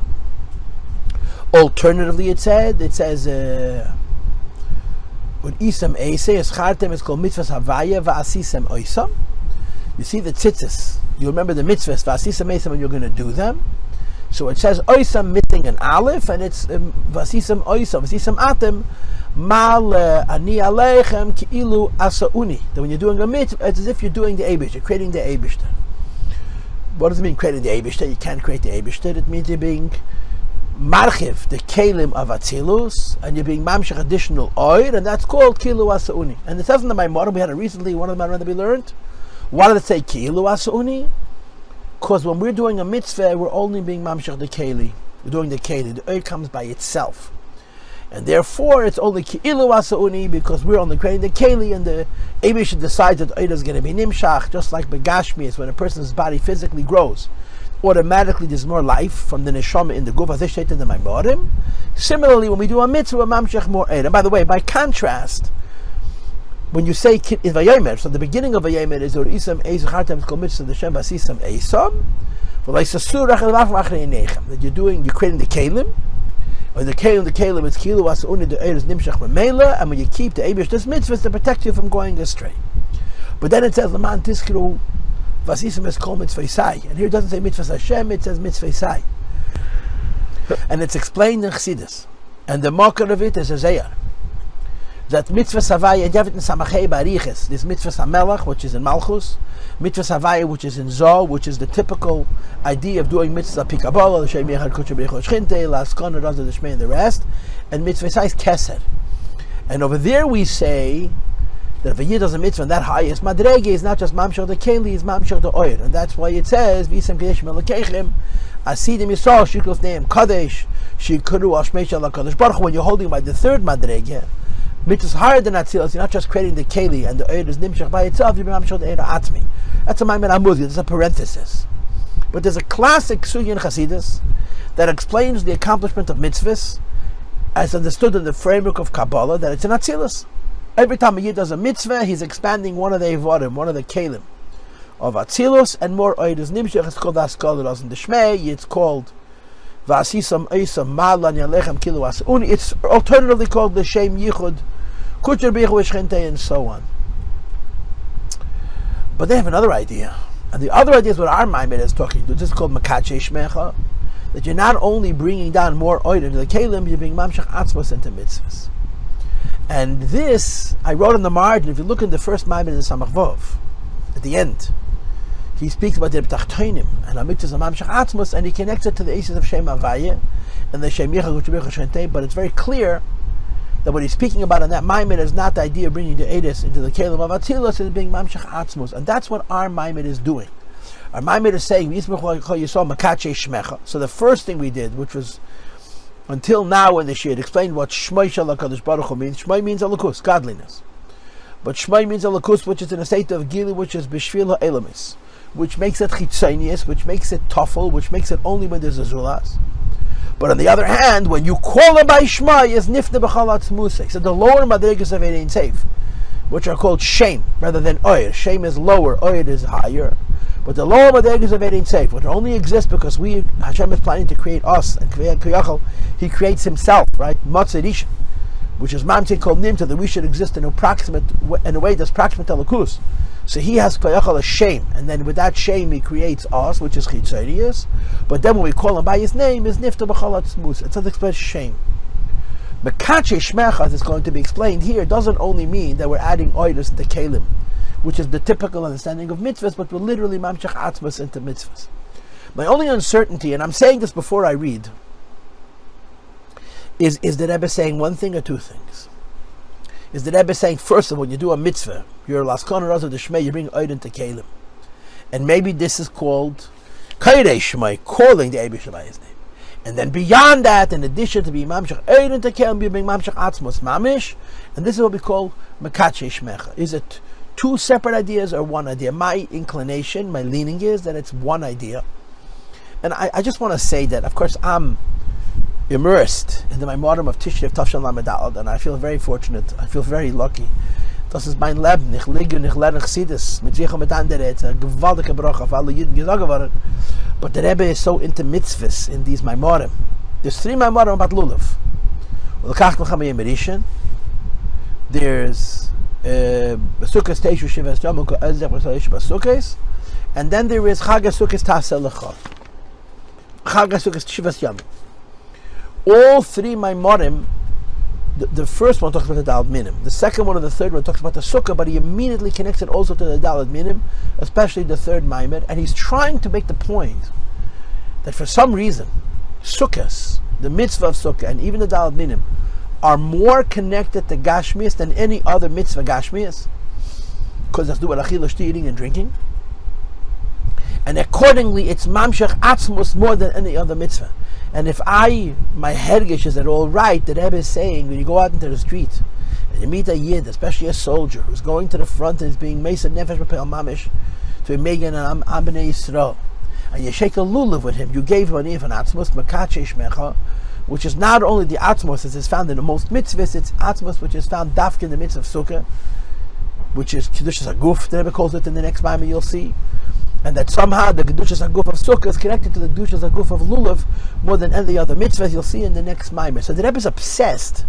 Alternatively, it says, when Isam Eise, Eschartem is called Mitzvos Havaya, Va'asisem Oisam. You see the tzitzis, you remember the mitzvahs, Va'asisem Eisam, when you're going to do them. So it says oisam missing an aleph, and it's vasisam oisam, vasisam atem, mal ani alechem ki'ilu asauni. That when you're doing a mitzvah, it's as if you're doing the Eibush, you're creating the Eibush. What does it mean, creating the Eibush? You can't create the Eibush. It means you're being marchiv, the kelim of Atzilus, and you're being mamshech additional oil, and that's called ki'ilu asauni. And it says in the Mamer, we had it recently, one of the Mamer that we learned. Why did it say ki'ilu asauni? Because when we're doing a mitzvah, we're only being mamshech the keli. We're doing the keli. The oil comes by itself, and therefore it's only ki'ilu asauni because we're only creating the keli, and the Eibush decides that oil is going to be nimshach, just like begashmi is when a person's body physically grows. Automatically, there's more life from the neshama in the guf, as stated in the Maimarim. Similarly, when we do a mitzvah, we're mamshech more oil. And by the way, by contrast, when you say in Vayomer, so the beginning of Vayomer is Isam Eis Chartem Kol Mitzvah D'Shem Vasisam Eisam, that you're creating the Kalim, or the Kalim is Kilu Asuni the Eir is Nimshach Memela, and when you keep the Eibush, this mitzvah is to protect you from going astray. But then it says Laman Tiskru Vasisam is Kol Mitzvah Isai, and here it doesn't say Mitzvah Hashem, it says Mitzvah Isai, and it's explained in Chassidus, and the marker of it is a Zayar. That mitzvah savaya, and you have it in Samachei Bariches, this mitzvah samelach, which is in Malchus, mitzvah savaya, which is in Zoh, which is the typical idea of doing mitzvah pikabala, the Shemiach Kutsha B'Echot Shchinte, Laskon, Raza Deshmei, and the rest, and mitzvah size Keser. And over there we say that if a Yid does a mitzvah, and that highest madrege is not just mamshach the keli, it's mamshach the oil, and that's why it says v'isem kadesh melekechem asidim yisrael shikros neim kadesh shikuru ashmeisha lakadosh baruch Hu. When you're holding by the third madrege, which is higher than Atzilus, you're not just creating the keli and the oil is nimshach by itself, you're mamshach the eira atzmi. That's a Mamer Amudi. There's a parenthesis, but there's a classic sugya in Chassidus that explains the accomplishment of mitzvahs as understood in the framework of Kabbalah, that it's an Atzilus. Every time a Yid does a mitzvah, he's expanding one of the Evodim, one of the Kelim of Atzilus, and more Oidus Nimshach. It's called Askalados in the Shmei. It's called Vasisam Eisam Malan Yalechem Kilu Asuni. It's alternatively called the Shem Yichud Kucher Bichu Shchente, and so on. But they have another idea, and the other idea is what our Mamer is talking to. This is called Makadshei Shmecha, that you're not only bringing down more Oid into the Kelim, you're bringing Mamshach Atzmos into mitzvahs. And this, I wrote on the margin, if you look in the first Mamer in the Samach Vov, at the end, he speaks about the B'tachtoinim, and Amitzvahs and Mamshach Atzmos, and he connects it to the Aces of Shem Havaya, and the Shemicha Kuchubich Shentei, but it's very clear that what he's speaking about in that Mamer is not the idea of bringing the Eidos into the Kelim of Atzilus, it's being Mamshach Atzmos, and that's what our Mamer is doing. Our Mamer is saying, Yismachol Yisrael Makadshei Shmecha. So the first thing we did, which was until now in the Shir, explained what Shmish HaKadosh Baruch Hu means. Shmai means Alakus, godliness. But Shmai means Alakus, which is in a state of Gili, which is Bishvil HaElamis, which makes it Chitzonius, which makes it Tofel, which makes it only when there's a Zulas. But on the other hand, when you call it by Shmai, is Nifne B'chalat Musei. So the lower Madrigas of Ein Seif, which are called Shem, rather than Oyer. Shem is lower, Oyer is higher. But the lower Madrigas of Ein Seif, which only exist because Hashem is planning to create us, and He creates Himself, right? Matzerisha, which is Mamte called Nimta, that we should exist in a way that's proximate to Lakus. So He has a shame, and then with that shame He creates us, which is Chitzonius. But then when we call Him by His name, is Nifta B'chalat Smus. It's an express shame. Makadshei Shmecha, as is going to be explained here, doesn't only mean that we're adding oidus into Kelim, which is the typical understanding of mitzvahs, but we're literally Mamshach Atzmos into mitzvahs. My only uncertainty, and I'm saying this before I read, is the Rebbe saying one thing or two things? Is the Rebbe saying, first of all, when you do a mitzvah, you're Laskon Raz of the Shmei, you bring oid into Kelim. And maybe this is called Kairei Shmei, calling the Eibush by His name. And then beyond that, in addition to being Mamshach oid into Kelim, you bring Mamshach Atzmos Mamish, and this is what we call Makadshei Shmecha. Is it two separate ideas or one idea? My inclination, my leaning is that it's one idea. And I just want to say that, of course, I'm immersed into my modern of Tishrev Tafshan Lamed, and I feel very fortunate. I feel very lucky. Das ist mein Leben. Ich liege und ich lerne Chassidus. Mit sich und mit anderen. It's a gewaltige Bracha auf alle Jiden gesagt worden. But the Rebbe is so into mitzvahs in these Maimarim. There's 3 Maimarim about Lulav. There's BaSukos Tashvu Shivas Yamim BaSukos, and then there is BaSukos Tashvu. BaSukos Shivas Yamim. All 3 Maimarim, the first one talks about the Daled Minim. The second one and the third one talks about the Sukkah, but he immediately connects it also to the Daled Minim, especially the third Mamer, and he's trying to make the point that for some reason, Sukkahs, the mitzvah of Sukkah, and even the Daled Minim, are more connected to Gashmias than any other mitzvah Gashmias, because that's do with Achila, eating and drinking. And accordingly, it's Mamshach Atzmos more than any other mitzvah. And if my hergish is at all right, the Rebbe is saying, when you go out into the street, and you meet a Yid, especially a soldier, who's going to the front and is being Mesa Nefesh B'Peil Mamish, to Megan and Bnei Yisrael, and you shake a lulav with him, you gave him an Atzmos, Makadshei Shmecha, which is not only the Atzmos as is found in the most mitzvahs, it's Atzmos which is found dafka in the mitzvah of Sukkah, which is Kedushas HaGuf, the Rebbe calls it in the next Mamer you'll see. And that somehow the Kedushas HaGuf of Sukkah is connected to the Kedushas HaGuf of Lulav more than any other mitzvahs you'll see in the next Mamer. So the Rebbe is obsessed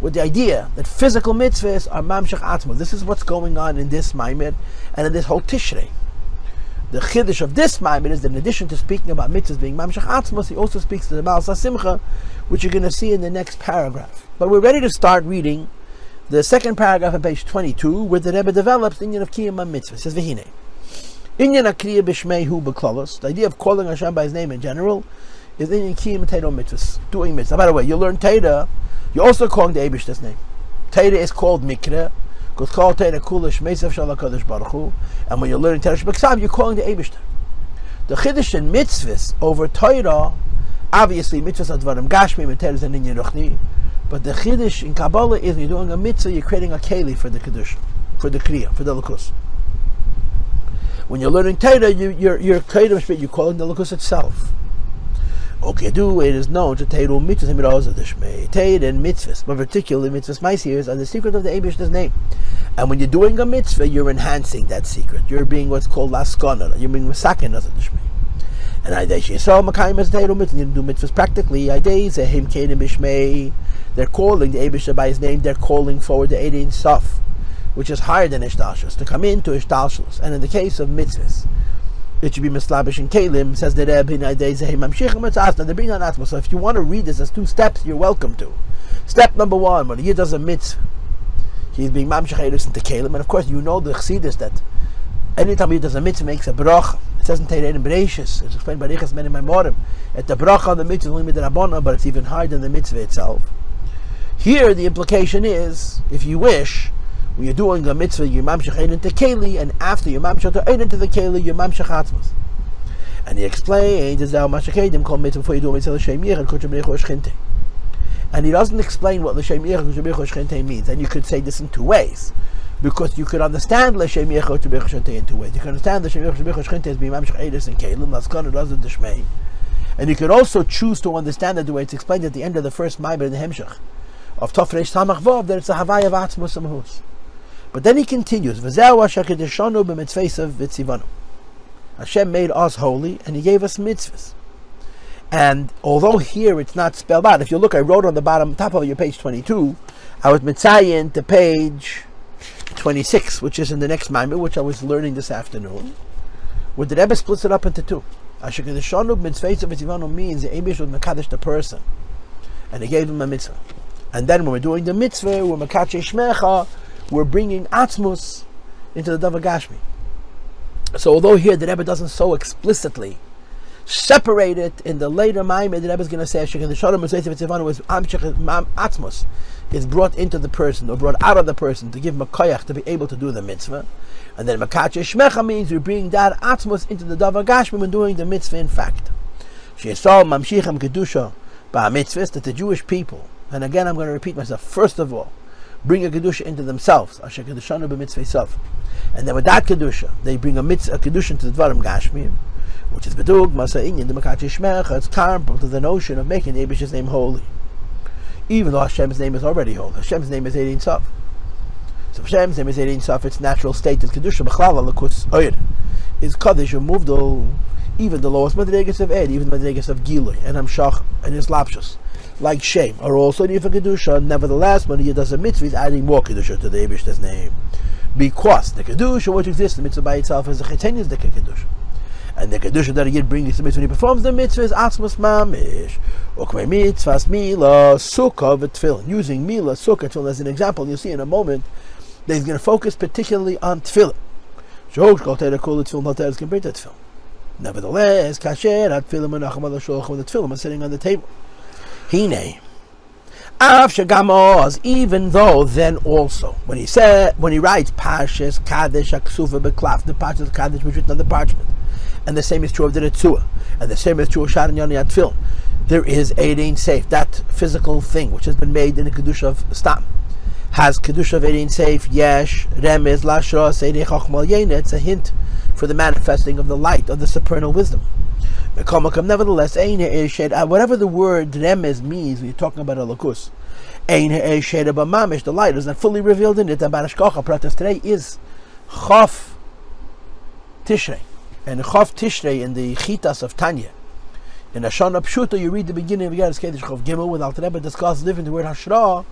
with the idea that physical mitzvahs are Mamshach Atzmos. This is what's going on in this Mamer and in this whole Tishrei. The chiddush of this Mamer is that in addition to speaking about mitzvahs being Mamshach Atzmos, he also speaks to the Baal Simcha, which you're going to see in the next paragraph. But we're ready to start reading the second paragraph on page 22, where the Rebbe develops the inyan of Kiyum HaMitzvah. It says, V'hinei. Inyan HaKriya B'Shmeihu B'Klalos. The idea of calling Hashem by His name in general is inyan Kiyum Teiro Mitzvahs, doing mitzvahs. By the way, you learn Teira, you're also calling the Eibishter's name. Teira is called Mikra, Because called Torah Kulish Mesav Shal HaKadosh Baruch Hu, and when you're learning Torah Shebeksav, you're calling the Eibishter. The Chiddush in Mitzvos over Torah, obviously Mitzvos Advarim Gashmi and Torah is an Inyan Ruchni, but the Chiddush in Kabbalah is when you're doing a mitzvah, you're creating a keli for the Kedusha, for the Kriya, for the Lakus. When you're learning Torah, you're calling the Lakus itself. Okay, it is known to Torah mitzvahs and mitzvahs, Torah and mitzvahs, but particularly mitzvahs ma'asiyos are the secret of the Eibishter's name. And when you're doing a mitzvah, you're enhancing that secret. You're being what's called laskana. You're being masakin as a dishmei. And Hi8s Essence makayim as Torah mitzvahs. You do mitzvahs practically. Hi8s Him kedim bishmei. They're calling the Eibishter by his name. They're calling forward the Ein Sof, which is higher than Hishtalshelus, to come into Hishtalshelus. And in the case of mitzvahs, it should be mislabish and kalim, says the Rabbi, Hi8s Hamshich mitzvahs. Now they bring on atmos. So if you want to read this as 2 steps, you're welcome to. Step number 1, when a yid does a mitzvah, he's being mamshech into kalim, and of course you know the chassidus that anytime he does a mitzvah makes a bracha. It says in Torah in Bereshis, it's explained by Riches Men in Mamer, at the bracha on the mitzvah is only midrabbanan, but it's even higher than the mitzvah itself. Here the implication is, if you wish, when you're doing a mitzvah, you're mamshech into keli, and after you're mamshech into the keli, you're mamshech atzmos. And he explains, "Is thou mamshech called mitzvah before you do mitzvah shemiach and kodshei shchinte." And he doesn't explain what l'shemiach and kodshei shchinte means. And you could say this in 2 ways, because you could understand l'shemiach and kodshei shchinte in 2 ways. You can understand l'shemiach and kodshei shchinte as being mamshech Hi8s and kelim, laskana doesn't dishmei. And you could also choose to understand it the way it's explained at the end of the first Mamer in the Hemshech of Tofresh Samach Vav, that it's a havaya of atzmos amahus. But then he continues, "V'zeu asher kedeshanu b'mitzvos v'tzivanu." Hashem made us holy, and He gave us mitzvahs. And although here it's not spelled out, if you look, I wrote on the bottom top of your page 22, I was mitzayin to page 26, which is in the next Mamer, which I was learning this afternoon, where the Rebbe splits it up into 2. Asher kedeshanu b'mitzvos v'tzivanu means the Eibush would mekadesh the person, and He gave him a mitzvah. And then when we're doing the mitzvah, we're makadshei shmicha, we're bringing atzmus into the davar gashmi. So although here the Rebbe doesn't so explicitly separate it, in the later Mamer the Rebbe is going to say atzmus is brought into the person, or brought out of the person, to give him a koyach to be able to do the mitzvah. And then makadshei shmicha means we bring that atzmus into the davar gashmi when doing the mitzvah in fact. She'esol mamshichem kedusha ba'mitzvahs, that the Jewish people, and again I'm going to repeat myself, first of all, bring a kedusha into themselves, asher kedushanu b'mitzvos, and then with that kedusha, they bring a kedusha into the dvarim gashmi, which is bedug masa inyan the makadshei shmecha. It's comparable to the notion of making the Eibish's name holy, even though Hashem's name is already holy. Hashem's name is Ein Sof. So Hashem's name is Ein Sof. Its natural state is kedusha b'chlal lakus oyer, is kaddish umuvdol, even the lowest madregas of Ed, even the madregas of Gilui and Hamshech and his lapshus, like Shem, are also near for kedusha. Nevertheless, when he does a mitzvah, he's adding more kedusha to the Eibish's name, because the kedusha which exists, the mitzvah by itself, is the chitenius the kedusha, and the kedusha that he brings the mitzvah when he performs the mitzvah is atzmos mamish, ukmei mitzvahs mila sukkah v'tefillin. Using mila sukkah tefillin as an example, you'll see in a moment that he's going to focus particularly on tefillin. Shog kol Torah kol tefillin, not Torah is compared to tefillin. Nevertheless, kasher at tefillin menachem al shulchan, when the tefillin are sitting on the table. Hine, av shegamos, even though then also, when he writes Parshas Kadesh Aksuva Beklaf, the Parshas Kadesh was written on the parchment, and the same is true of the Ritzua, and the same is true of Sharon Yoni Atfil, there is Ein Seif, that physical thing which has been made in the kedusha of Stam, has kedusha of Ein Seif, Yesh, Remez, Lashra, Seidei Chachmal Yena. It's a hint for the manifesting of the light of the supernal wisdom. Nevertheless, whatever the word remez means when you're talking about a lakus, the light is not fully revealed in it. Today is Chaf Tishrei, and Chaf Tishrei in the Chitas of Tanya. In Ashana Pshuta, you read the beginning of Yad Kedesh Chav Gimel, without Rebbe discusses different the word Hashra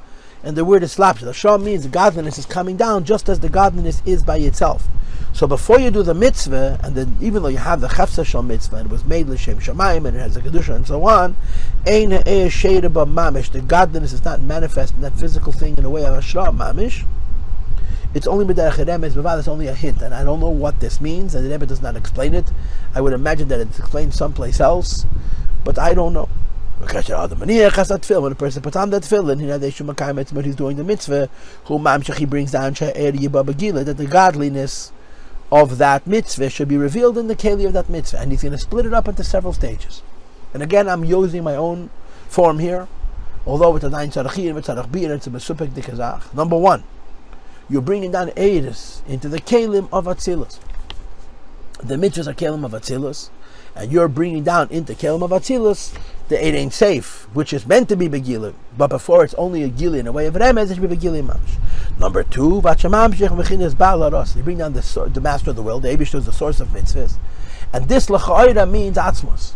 and the word Islapsh. Hashra means the godliness is coming down, just as the godliness is by itself. So before you do the mitzvah, and then even though you have the Chefsa Shal mitzvah, and it was made l'shem shamayim, and it has a kedusha and so on, ein ha'eh she'eda ba mamish, the godliness is not manifest in that physical thing in a way of Hashra mamish. It's only b'derech remez, but it's only a hint, and I don't know what this means, and the Rebbe does not explain it. I would imagine that it's explained someplace else, but I don't know. When a person puts on that tefillin, but he's doing the mitzvah, he brings down that the godliness of that mitzvah should be revealed in the keli of that mitzvah, and he's going to split it up into several stages. And again, I'm using my own form here, although it's a 9 tzarachim, it's a Rabbi, and it's a besupek dikazach. Number 1, you're bringing down Hi8s into the kelim of Atzilus. The mitzvahs are kelim of Atzilus, and you're bringing down into kelim of Atzilus the Hi8s, which is meant to be begilim, but before it's only a gili in a way of remez, it should be begilim mamish. Number 2, you bring down the master of the world, the Eibishter is the source of mitzvahs, and this l'cha'ira means atzmos.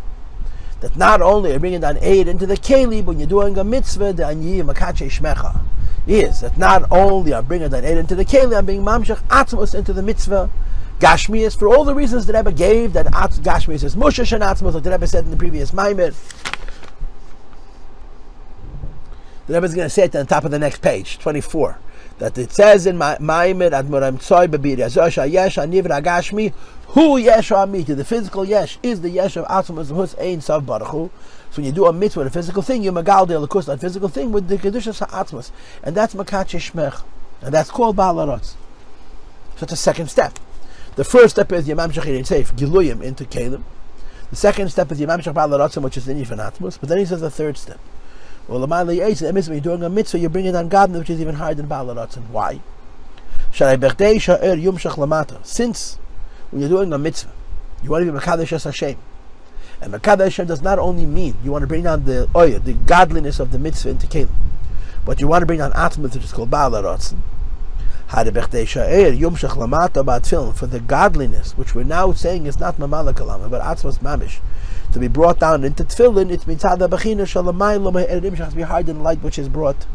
That not only are you bringing down aid into the keli, but when you're doing a mitzvah, the anyi makadshei shmecha is that not only I'm bringing down aid into the keli, I'm being mamshech atzmos into the mitzvah gashmias for all the reasons that Rebbe gave. That gashmias is mushash and atzmos, like the Rebbe said in the previous Mamer. The Rebbe is going to say it on the top of the next page, 24. That it says in Mamer Admoram Tzoy Babir Yazosha Yesh Anivra Gashmi Hu Yesh Amiti. The physical Yesh is the Yesh of Atzmos Hus Ein Sav Baruch Hu. So when you do a mitzvah with a physical thing, you magal de alakus that physical thing with the kedusha Atzmos, and that's makadshei shmech, and that's called ba'alarotz. So it's a second step. The first step is yamamshech Hi8s giluyim into kelim. The second step is yamamshech ba'alarotzim, which is the nifan Atzmos. But then he says the third step. Well, the Hi8s, that means when you're doing a mitzvah, you're bringing down Godliness, which is even higher than ba'alarotzim. Why? Since when you're doing a mitzvah, you want to be makdesh Hashem. And makdesh Hashem does not only mean you want to bring down the godliness of the mitzvah into kelim, but you want to bring down Atzmos, which is called ba'alarotzim. For the godliness, which we're now saying is not mamala kalama, but Atzmos mamish, to be brought down into tefillin, it's mitzad bechina shalamayim has to be higher than light which is brought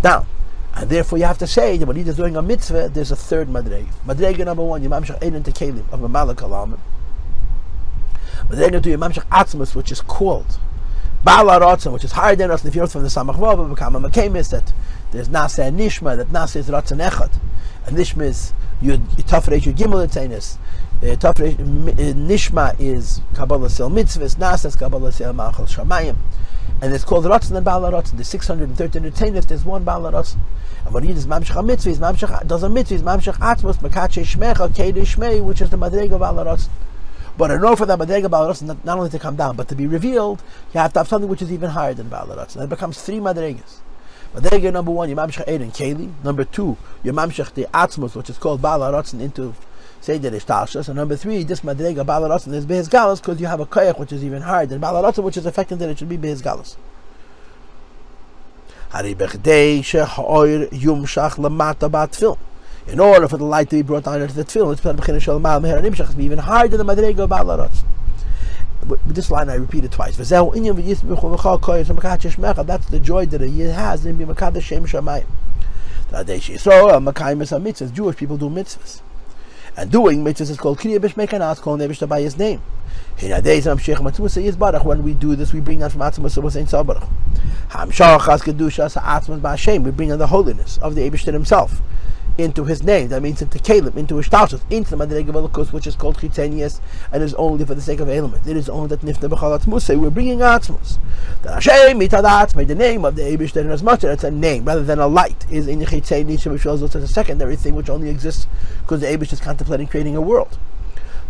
down. And therefore you have to say that when he's doing a mitzvah, there's a third madrega. Madrega number 1, yamamshach ein into kelim of mamala kalama. Madrega 2, yamamshach Atzmos, which is called ba'alarotzim, which is higher than us. If you're from the samach vav, become a makemis, that there's nasa and nishma, that nasa is ratzon echad, and nishma is tafresh yud gimel etzenis. Nishma is kabbalah sel mitzvahs, nasa is kabbalah sel ma'achal shamayim, and it's called ratzon and ba'alarotzim. The 613 etzenis, there's one ba'alarotzim. And when he does mamshach mitzvah, he's mamshach does a mitzvah, he's mamshach atzmos makadshei shmecha kedesh shmei, which is the madrega ba'alarotzim. But in order for that madrega ba'alarotzim not only to come down, but to be revealed, you have to have something which is even higher than ba'alarotzim. And it becomes 3 madregas. Madrega number 1, yamamshach eid and keli. Number 2, yamamshach the atzmos, which is called ba'alarotzim, into say that Hishtalshelus. And number 3, this madrega ba'alarotzim is beis galus, because you have a koyach which is even higher than ba'alarotzim, which is affecting that it should be beis galus. In order for the light to be brought down into the tefillin, it's even higher than the madrega ba'alarotzim. This line I repeated twice. That's the joy that a yid has in being makadshei shamayim. Jewish people do mitzvahs, and doing mitzvahs is called kriya b'shmei, calling Eibishter by his name. When we do this, we bring out from Atzmos Ein Sav Baruch Hu. We bring out the holiness of the Eibishter himself into his name. That means into kelim, into Hishtalshelus, into the madrega v'alakus, which is called chitzenius, and is only for the sake of element. It is only that nifna b'chal atzmos. We're bringing atzmos. That Hashem mitadat, by the name of the Eibishter, and as much as it's a name rather than a light, is in chitzenius, which shows us as a secondary thing which only exists because the Eibishter is contemplating creating a world.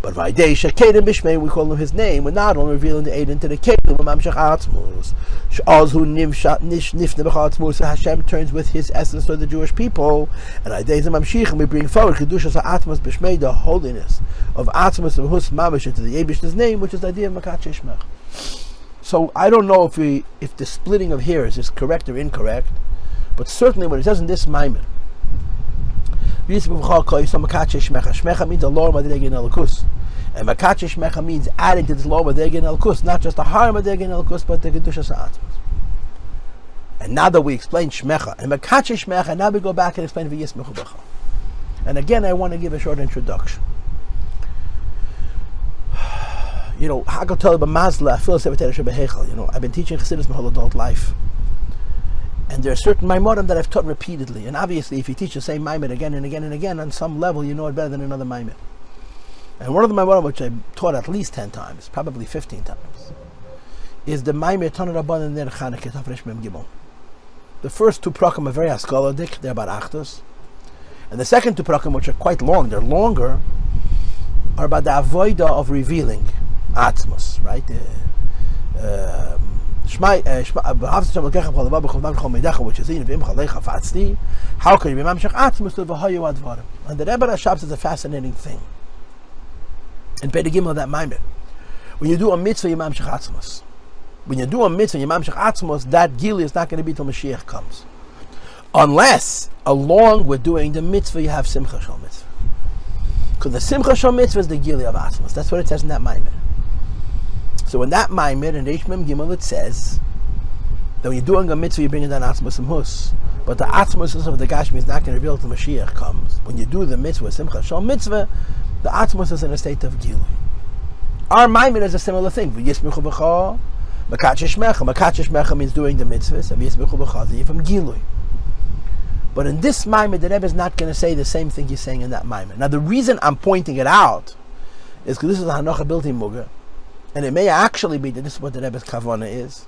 But Vaidesha Kedem Bishmei, we call him his name. We're not only revealing the aid into the Kedem, Mamshach Atzmos. Sh'azhu Nifne B'chal Atzmos. Hashem turns with his essence to the Jewish people. And Vaidesha Mamshich, and we bring forward Kedushas Atzmos Bishmei, the holiness of Atzmos of Hus Mamish into the Eibishter's name, which is the idea of makadshei shmech. So I don't know if the splitting of hairs is correct or incorrect, but certainly when it says in this Mamer, Shmecha means a lower madrega in Elokus, and makadshei shmecha means adding to this lower madrega in Elokus, not just a higher madrega in Elokus, but the kedushas atzmos. And now that we explain shmecha and makadshei shmecha, now we go back and explain וישמחו. And again, I want to give a short introduction. You know, I've been teaching Chassidus my whole adult life. And there are certain Maimorim that I've taught repeatedly. And obviously, if you teach the same Maimon again and again and again, on some level, you know it better than another Maimon. And one of the Maimorim which I taught at least 10 times, probably 15 times, is the Mamer Tanur Rabban and Ner Chanukah Tafresh Mem Gimel. The first two prakim are very askaladik, they're about achtos. And the second two prakim, which are quite long, they're longer, are about the avoida of revealing atzmos, right? Which is how can you be mamshech atzmos to v'hayu advarim? And the Rebbe Rashab says a fascinating thing. In Pei Gimel of that Mamer, when you do a mitzvah, you mamshech atzmos. When you do a mitzvah, you mamshech atzmos, that gili is not going to be till Mashiach comes, unless along with doing the mitzvah you have simcha shal mitzvah. Because the simcha shal mitzvah is the gili of atzmos. That's what it says in that Mamer. So in that Mamer, in Reish Mem Gimel, it says that when you're doing a mitzvah, you're bringing down atzmos and hus. But the atzmos of the Gashmi is not going to reveal till Mashiach comes. When you do the mitzvah, simcha shal mitzvah, the atzmos is in a state of gili. Our Mamer is a similar thing. V'yismichu b'cha, makadshei shmecha. Makadshei shmecha means doing the mitzvahs, and v'yismichu b'cha is from gilui. But in this Mamer, the Rebbe is not going to say the same thing he's saying in that Mamer. Now, the reason I'm pointing it out is because this is a hanocha built in muga, and it may actually be that this is what the Rebbe's kavana is.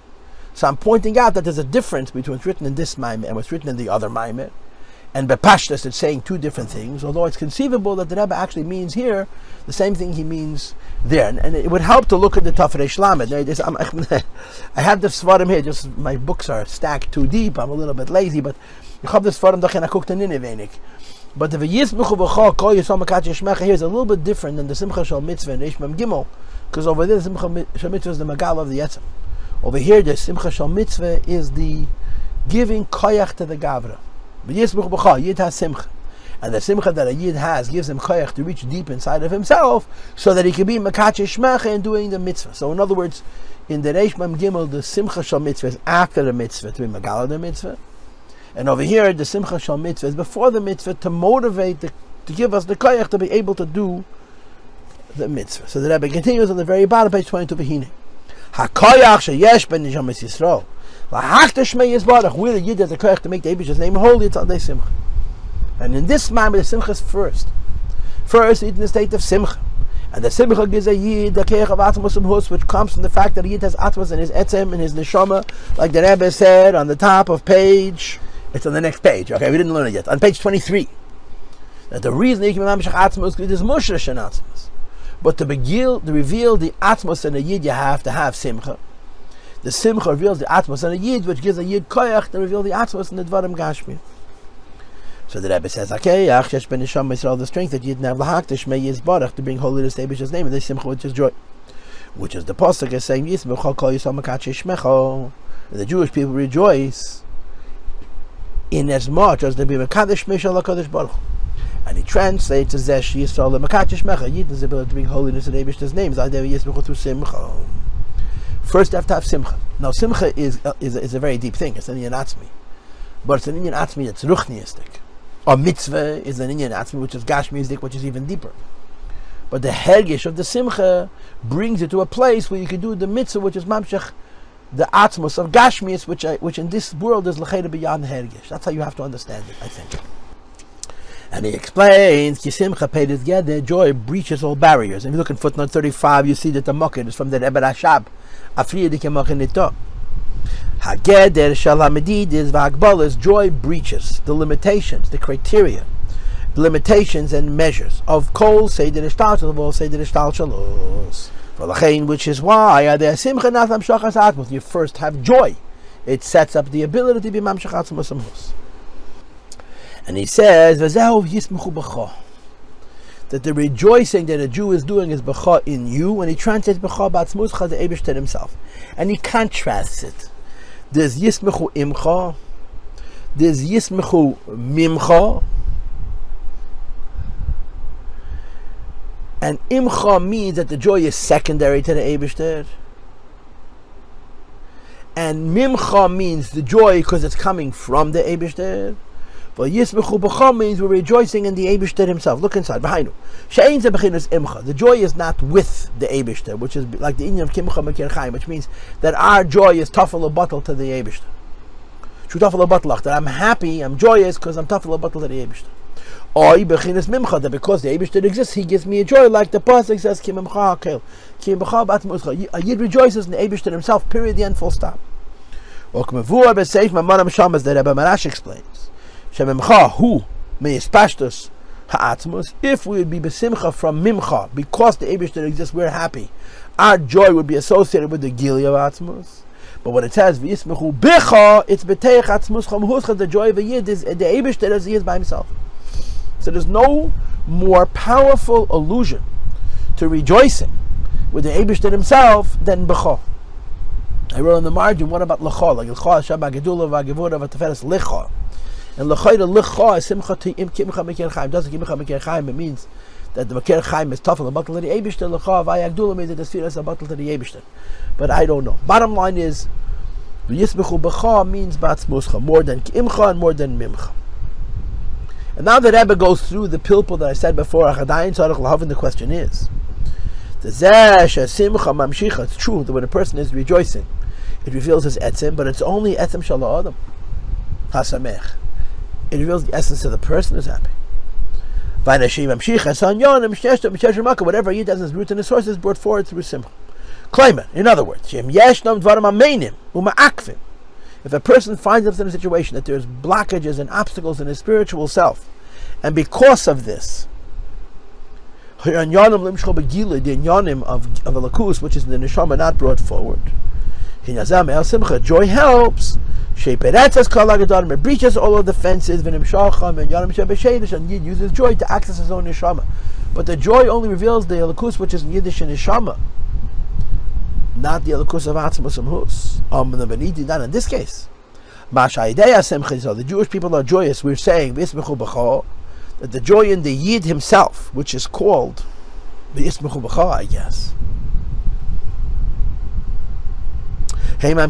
So I'm pointing out that there's a difference between what's written in this Mamer and what's written in the other Mamer. And bepashtas, it's saying two different things, although it's conceivable that the Rebbe actually means here the same thing he means there. And it would help to look at the Tafresh Lamed. I have the Svarim here, just my books are stacked too deep, I'm a little bit lazy, but I have the Svarim doch I cooked in wenig. But the V'yismuchu b'cha kol yisol makadshei shmecha here is a little bit different than the Simcha Shal Mitzvah in Reish Mem Gimel, because over there the Simcha Shal Mitzvah is the Magal of the Yetzim. Over here the Simcha Shal Mitzvah is the giving koyach to the Gavra. V'yismuchu b'cha, Yid has Simcha. And the Simcha that a Yid has gives him koyach to reach deep inside of himself so that he can be makadshei shmecha in doing the mitzvah. So in other words, in the Reish Mem Gimel, the Simcha Shal Mitzvah is after the mitzvah to be Magal of the mitzvah. And over here, the Simcha Shal Mitzvah is before the mitzvah to motivate, to give us the koyach to be able to do the mitzvah. So the Rebbe continues on the very bottom, page 22, V'hine. HaKoyach sheyesh ben nishamas Yisrael. L'hakta shmei yisbarach. Where the Yid has the koyach to make the Eibish's name holy, it's on the Simcha. And in this Mamer, the Simcha is first. First, it's in the state of Simcha. And the Simcha gives a Yid the koyach of Atmos and Hus, which comes from the fact that a Yid has Atmos in his etzem, in his neshama, like the Rebbe said on the top of page. It's on the next page. Okay, we didn't learn it yet. On page 23. That the reason you can be mamshech atzmos is because it is mushrish and atzmos. But to reveal the atzmos in a Yid, you have to have Simcha. The Simcha reveals the atzmos in a Yid, which gives a Yid koyach to reveal the atzmos in the Dvarim Gashmi. So the Rebbe says, okay, Achshesh ben Nisham Yisrael, the strength that Yid have lahakta shmei yizbarach, to bring holiness to Eibish's name, and the Simcha, which is joy. Which is the Possuk is saying, Yismechol kol yisol makadshei shmecha. The Jewish people rejoice in as much as they be mekadesh mishal HaKadosh Baruch Hu. And he translates as Zesh Yisrael Mekadesh Shmecha. Yid has the ability to bring holiness in Eibish's name. Yismechol through Simcha. First, you have to have Simcha. Now, Simcha is a very deep thing. It's an Inyan Atzmi, but it's an Inyan Atzmi that's ruchniistic. Or mitzvah is an Inyan Atzmi, which is gashmiistic, which is even deeper. But the hergish of the Simcha brings you to a place where you can do the mitzvah, which is mamshech, the atmos of gashmius, which in this world is l'cheda beyond the hergish. That's how you have to understand it, I think. And he explains, Ki simcha peidet geder, joy breaches all barriers. And if you look in footnote 35, you see that the mokin is from the Rebbe Rashab. Afriyedike mokin ito. Hageder shal hamedidis v'hagbalas, joy breaches the limitations, the criteria, the limitations and measures of kol seder hishtalshelus, of all seder hishtalshelus. Which is why you first have joy. It sets up the ability to be mamshech atzmos. And he says that the rejoicing that a Jew is doing is b'cha in you, and he translates b'cha b'atzmuscha the Eibishter himself, and he contrasts it. There's yismechu imcha, there's yismechu mimcha. And imcha means that the joy is secondary to the Eibishter. And mimcha means the joy because it's coming from the Eibishter. But yismechu b'cha means we're rejoicing in the Eibishter himself. Look inside, behind you. She'ein ze b'chinas imcha. The joy is not with the Eibishter, which is like the inyan of kimcha mekir chaim, which means that our joy is tafel u'batel to the Eibishter. Shu tafel u'batel, that I'm happy, I'm joyous because I'm tafel u'batel to the Eibishter. Or bechinas mimcha, that because the Eibishter exists, he gives me a joy, like the Possuk says, Ki mimcha hakel, Ki mimcha b'atzmuscha. A Yid rejoices in the Eibishter himself, period, the end, full stop. Or k'mevua b'seif mamanam shamas, that Rabbi Marash explains. Shemimcha hu me'ispashtus ha'atzmus. If we would be besimcha from mimcha, because the Eibishter exists, we're happy. Our joy would be associated with the gili of atzmus. But when it says וישמחו בך, it's b'teich atzmus chamhuscha. The joy of a Yid is the Eibishter as he is by himself. So there's no more powerful allusion to rejoicing with the Eibishter himself than b'cha. I wrote on the margin, what about l'cha? Like l'cha, Hashem ha'gedula v'ha'gevura v'teferes l'cha. And l'cha is simcha te'im kimcha mekir chaim. Doesn't kimcha mekir chaim, it means that the mekir chaim is tough on the bottle to the Eibishter. L'cha v'ha'gedula means that the sfira is a bottle to the Eibishter. But I don't know. Bottom line is, v'yismechu b'cha means b'atzmuscha, more than kimcha and more than mimcha. And now the Rebbe goes through the pilpul that I said before, the question is, it's true that when a person is rejoicing, it reveals his etzem, but it's only etzem shala adam, hasamech. It reveals the essence of the person who's happy. Whatever he does, his root and his source is brought forward through simcha. Claim it. In other words, if a person finds himself in a situation that there's blockages and obstacles in his spiritual self, and because of this, the inyanim of a lakus, which is in the neshama, not brought forward, joy helps. It breaches all of the fences, and Yid uses joy to access his own neshama. But the joy only reveals the lakus, which is in Yiddish and neshama, not the alakus of atzmus amhus. Not in this case. The Jewish people are joyous. We're saying that the joy in the Yid himself, which is called וישמחו בך, I guess. We're reading on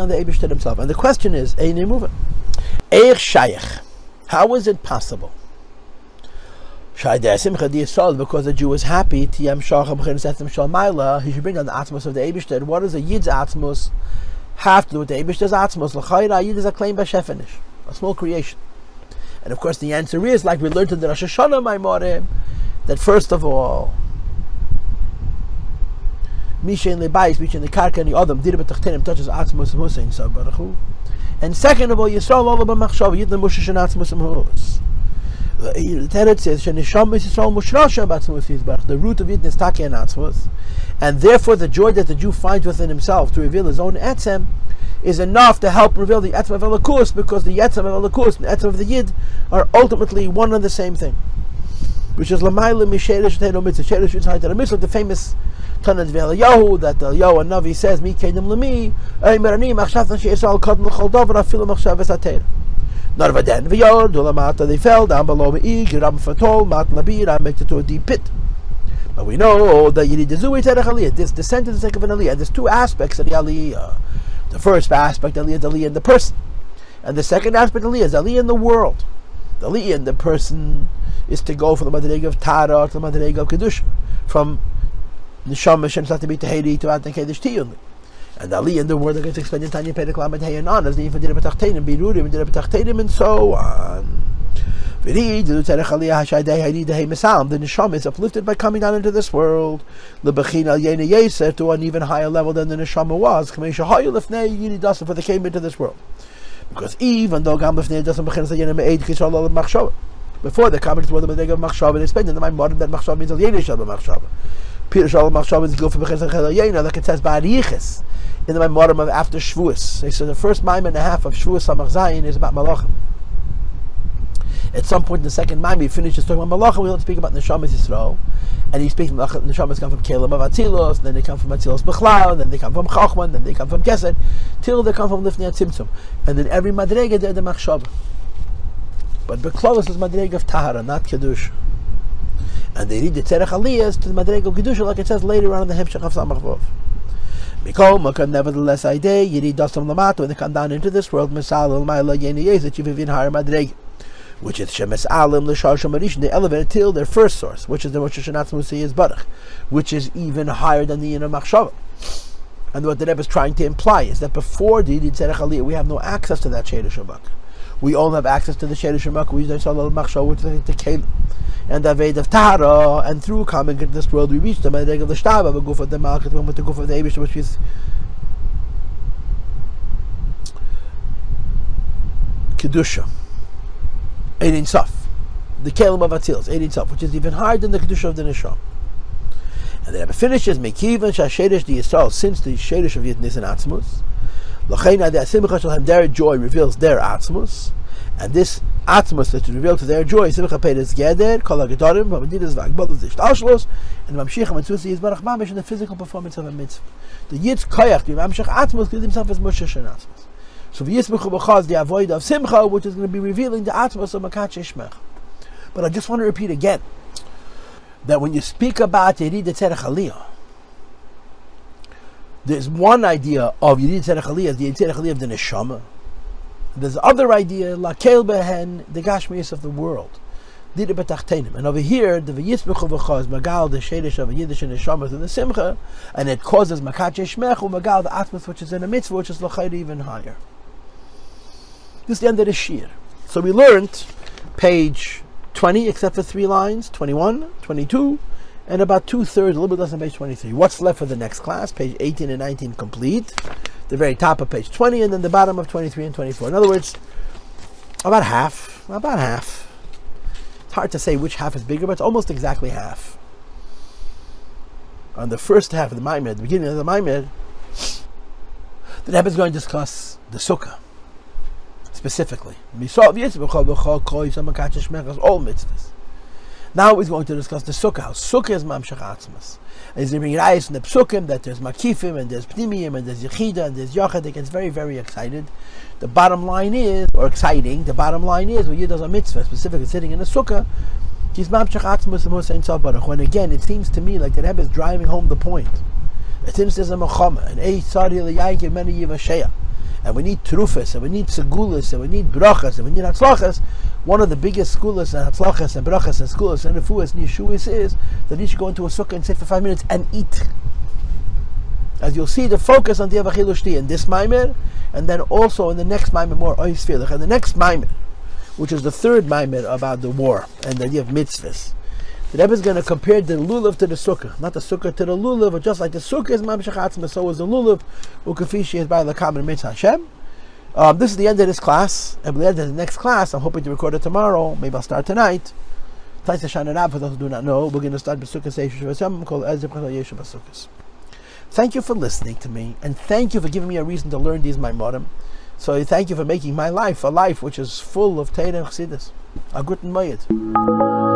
the Eibishter himself. And the question is, how is it possible? Because the Jew is happy, he should bring on the atmos of the Eibishter. What does a Yid's atmos have to do with the Eibishter's atmos? A Yid is a claim by Shefanish, a small creation. And of course the answer is, like we learned in the Rosh Hashanah Mamer, that first of all, Misha in the Bais, Misha in the Karka, and the Adam, Dira B'Tachtenim touches Atzmos and Hussein, so Baruch Hu. And second of all, Yisrael Ola B'Machshav, Yid Nemushish and Atzmos and Hus. The Teret says, Shenisham is Yisrael Mushrasha B'Atzmos Yisbarach, the root of Yid is Taki and Atzmos, and therefore the joy that the Jew finds within himself to reveal his own Etzem is enough to help reveal the Etzem of Elokus, because the Etzem of Elokus and the Etzem of the Yid are ultimately one and the same thing. Which is Lamaila Misherish Teino Mitzvah, Sherish Yitzhak Mitzvah, the famous Tanad V'Eliyahu, that the Eliyahu and Navi says, Mi Kedim Lemi, Merani, Machshavtan She'Yisrael Kodm L'chol Dover, Afilu Machshav Esatera. Narvaden V'Yor, Dulamata, they fell down below Me'ig, Ram Fatol, Mat Labir, I make it to a deep pit. But we know that Yidi Dezui Terech Aliyah, this descent is the sake of an Aliyah. There's two aspects of the Aliyah. The first aspect of Aliyah is Aliyah in the person. And the second aspect of Aliyah is Aliyah in the world. The Aliyah in the person is to go from the Madrega of Tara to the Madrega of Kedusha, from Neshama Shem Satimi Teheri to Atan Kedesh Tiyunli. And Ali in the world that gets explained in Tanya Perek Lamed Hey and on, as the Infant Dira B'Tachtenim, Biurim, Dira B'Tachtenim, and so on. The Neshama is uplifted by coming down into this world, to an even higher level than the Neshama was, for they came into this world. Because even though before they come into the world of the Machshav, they explained in my modern that Machshav means Al-Yeni Shal Machshav. Peter Shal Machshav is good for Bechens Al-Yeni, like it says Ba'ariches in the modern of after Shavuos. So the first Mamer and a half of Shavuos Samach Zayin is about Malachim. At some point in the second Mamer, he finishes talking about Malachim. We don't speak about Neshamas Yisrael, and he speaks about Neshamas come from Kelim of Atzilos, and then they come from Atzilos Bechlal, and then they come from Chachman, and then they come from Kesed, till they come from Lifnei Tzimtzum, and then every Madrega they're the Machshav. But Beklalos is Madrega of Tahara, not Kedusha. And they read the Tzerech Aliyahs to the Madrega of Kedusha, like it says later on in the Hemshech of Samach Vov. Mikol Makar, nevertheless, I day, Yiri Dostam Lamato, and they come down into this world, Misal Maila Yeni Yezet, Yivivin Higher Madrega, which is Shemes Alim, L'Shar Shomarish, they elevate it till their first source, which is the Rosh Hashanah Tzmusi Yizbarach, which is even higher than the Yinah Machshava. And what the Rebbe is trying to imply is that before the Yidid Tzerech Aliyah, we have no access to that Sheidah Shabbat. We all have access to the Sherish Shemach. We use the Machshah, which is the Kelim. And the Ved of Tahara, and through coming into this world, we reach the Medeg of the Shtab, of a goof of the Malchut, with the goof of the Abish, which is Kedusha. Ein Sof. The Kelim of Atzilus, Ein Sof, which is even higher than the Kedusha of the Nisham. And then it finishes, Mekivan Shasherish the Yisrael, since the Sherish of Yitnis and Atzmus. L'cheina the Asimcha Shalhem, their joy reveals their Atzmus. And this Atzmus that is revealed to their joy, Simcha Peiris Geder, Kol HaGedorim, V'Medidas V'Agbolos Hishtalshelus, and Mamshich HaMitzvos Yizbarach Mamish in the physical performance of a mitzvah. The Yitz Koyach, the Mamshich Atzmus, gives himself as Moshe and Atzmus. So V'Yismachу B'chaz, the avoid of Simcha, which is going to be revealing the Atzmus of Makadshei Shmicha. But I just want to repeat again, that when you speak about Yerid Tzerech Aliyah, there's one idea of Yerid Tzerech Aliyah, the Tzerech Aliyah of the Neshama. There's the other idea, Lakel Behen, the Gashmias of the world. And over here, the V'yismachu B'chaz, Magal, the Shedish of a Yiddish and Neshama through the Simcha, and it causes Makadshei Shmicha, Magal, the Atmos, which is in a mitzvah, which is L'chayr even higher. This is the end of the Shir. So we learned page 20, except for 3 lines, 21, 22, and about 2/3, a little bit less than page 23. What's left for the next class? Page 18 and 19 complete. The very top of page 20, and then the bottom of 23 and 24. In other words, about half. It's hard to say which half is bigger, but it's almost exactly half. On the first half of the Mamer, the beginning of the Mamer, the Rebbe is going to discuss the Sukkah. Specifically, all mitzvahs. Now he's going to discuss the Sukkah. How Sukkah is Mamshech Atzmas. And he's going to bring Rayas in the Psukim that there's Makifim, and there's Pnimiyim, and there's Yechida, and there's Yochad. It gets very, very excited. The bottom line is, when Yid does a mitzvah, specifically sitting in a Sukkah, he's Mamshech Atzmas and Hussein Tzav Baruch. When again, it seems to me like the Rebbe is driving home the point. Since there's a Mechama, and Ei Tzadi L'Yaykiv Meni Yivashea, and we need trufas, and we need segulas, and we need brachas, and we need hatzlachas. One of the biggest segulas and hatzlachas and brachas and segulas and refuas and yeshuas is that you should go into a sukkah and sit for 5 minutes and eat. As you'll see, the focus on the avachilushti in this Mamer, and then also in the next Mamer more oisfilach, and the next Mamer, which is the third Mamer about the war and the idea of mitzvahs. The Rebbe is going to compare the lulav to the sukkah, not the sukkah to the lulav, but just like the sukkah is mamshech atzma, so is the lulav, ukafishi is by the common mitzvah Hashem. This is the end of this class, and by the end of the next class, I'm hoping to record it tomorrow. Maybe I'll start tonight. For those who do not know, we're going to start BaSukos called BaSukos. Thank you for listening to me, and thank you for giving me a reason to learn these Maimorim. So thank you for making my life a life which is full of Torah and Chassidus. A guten Moed.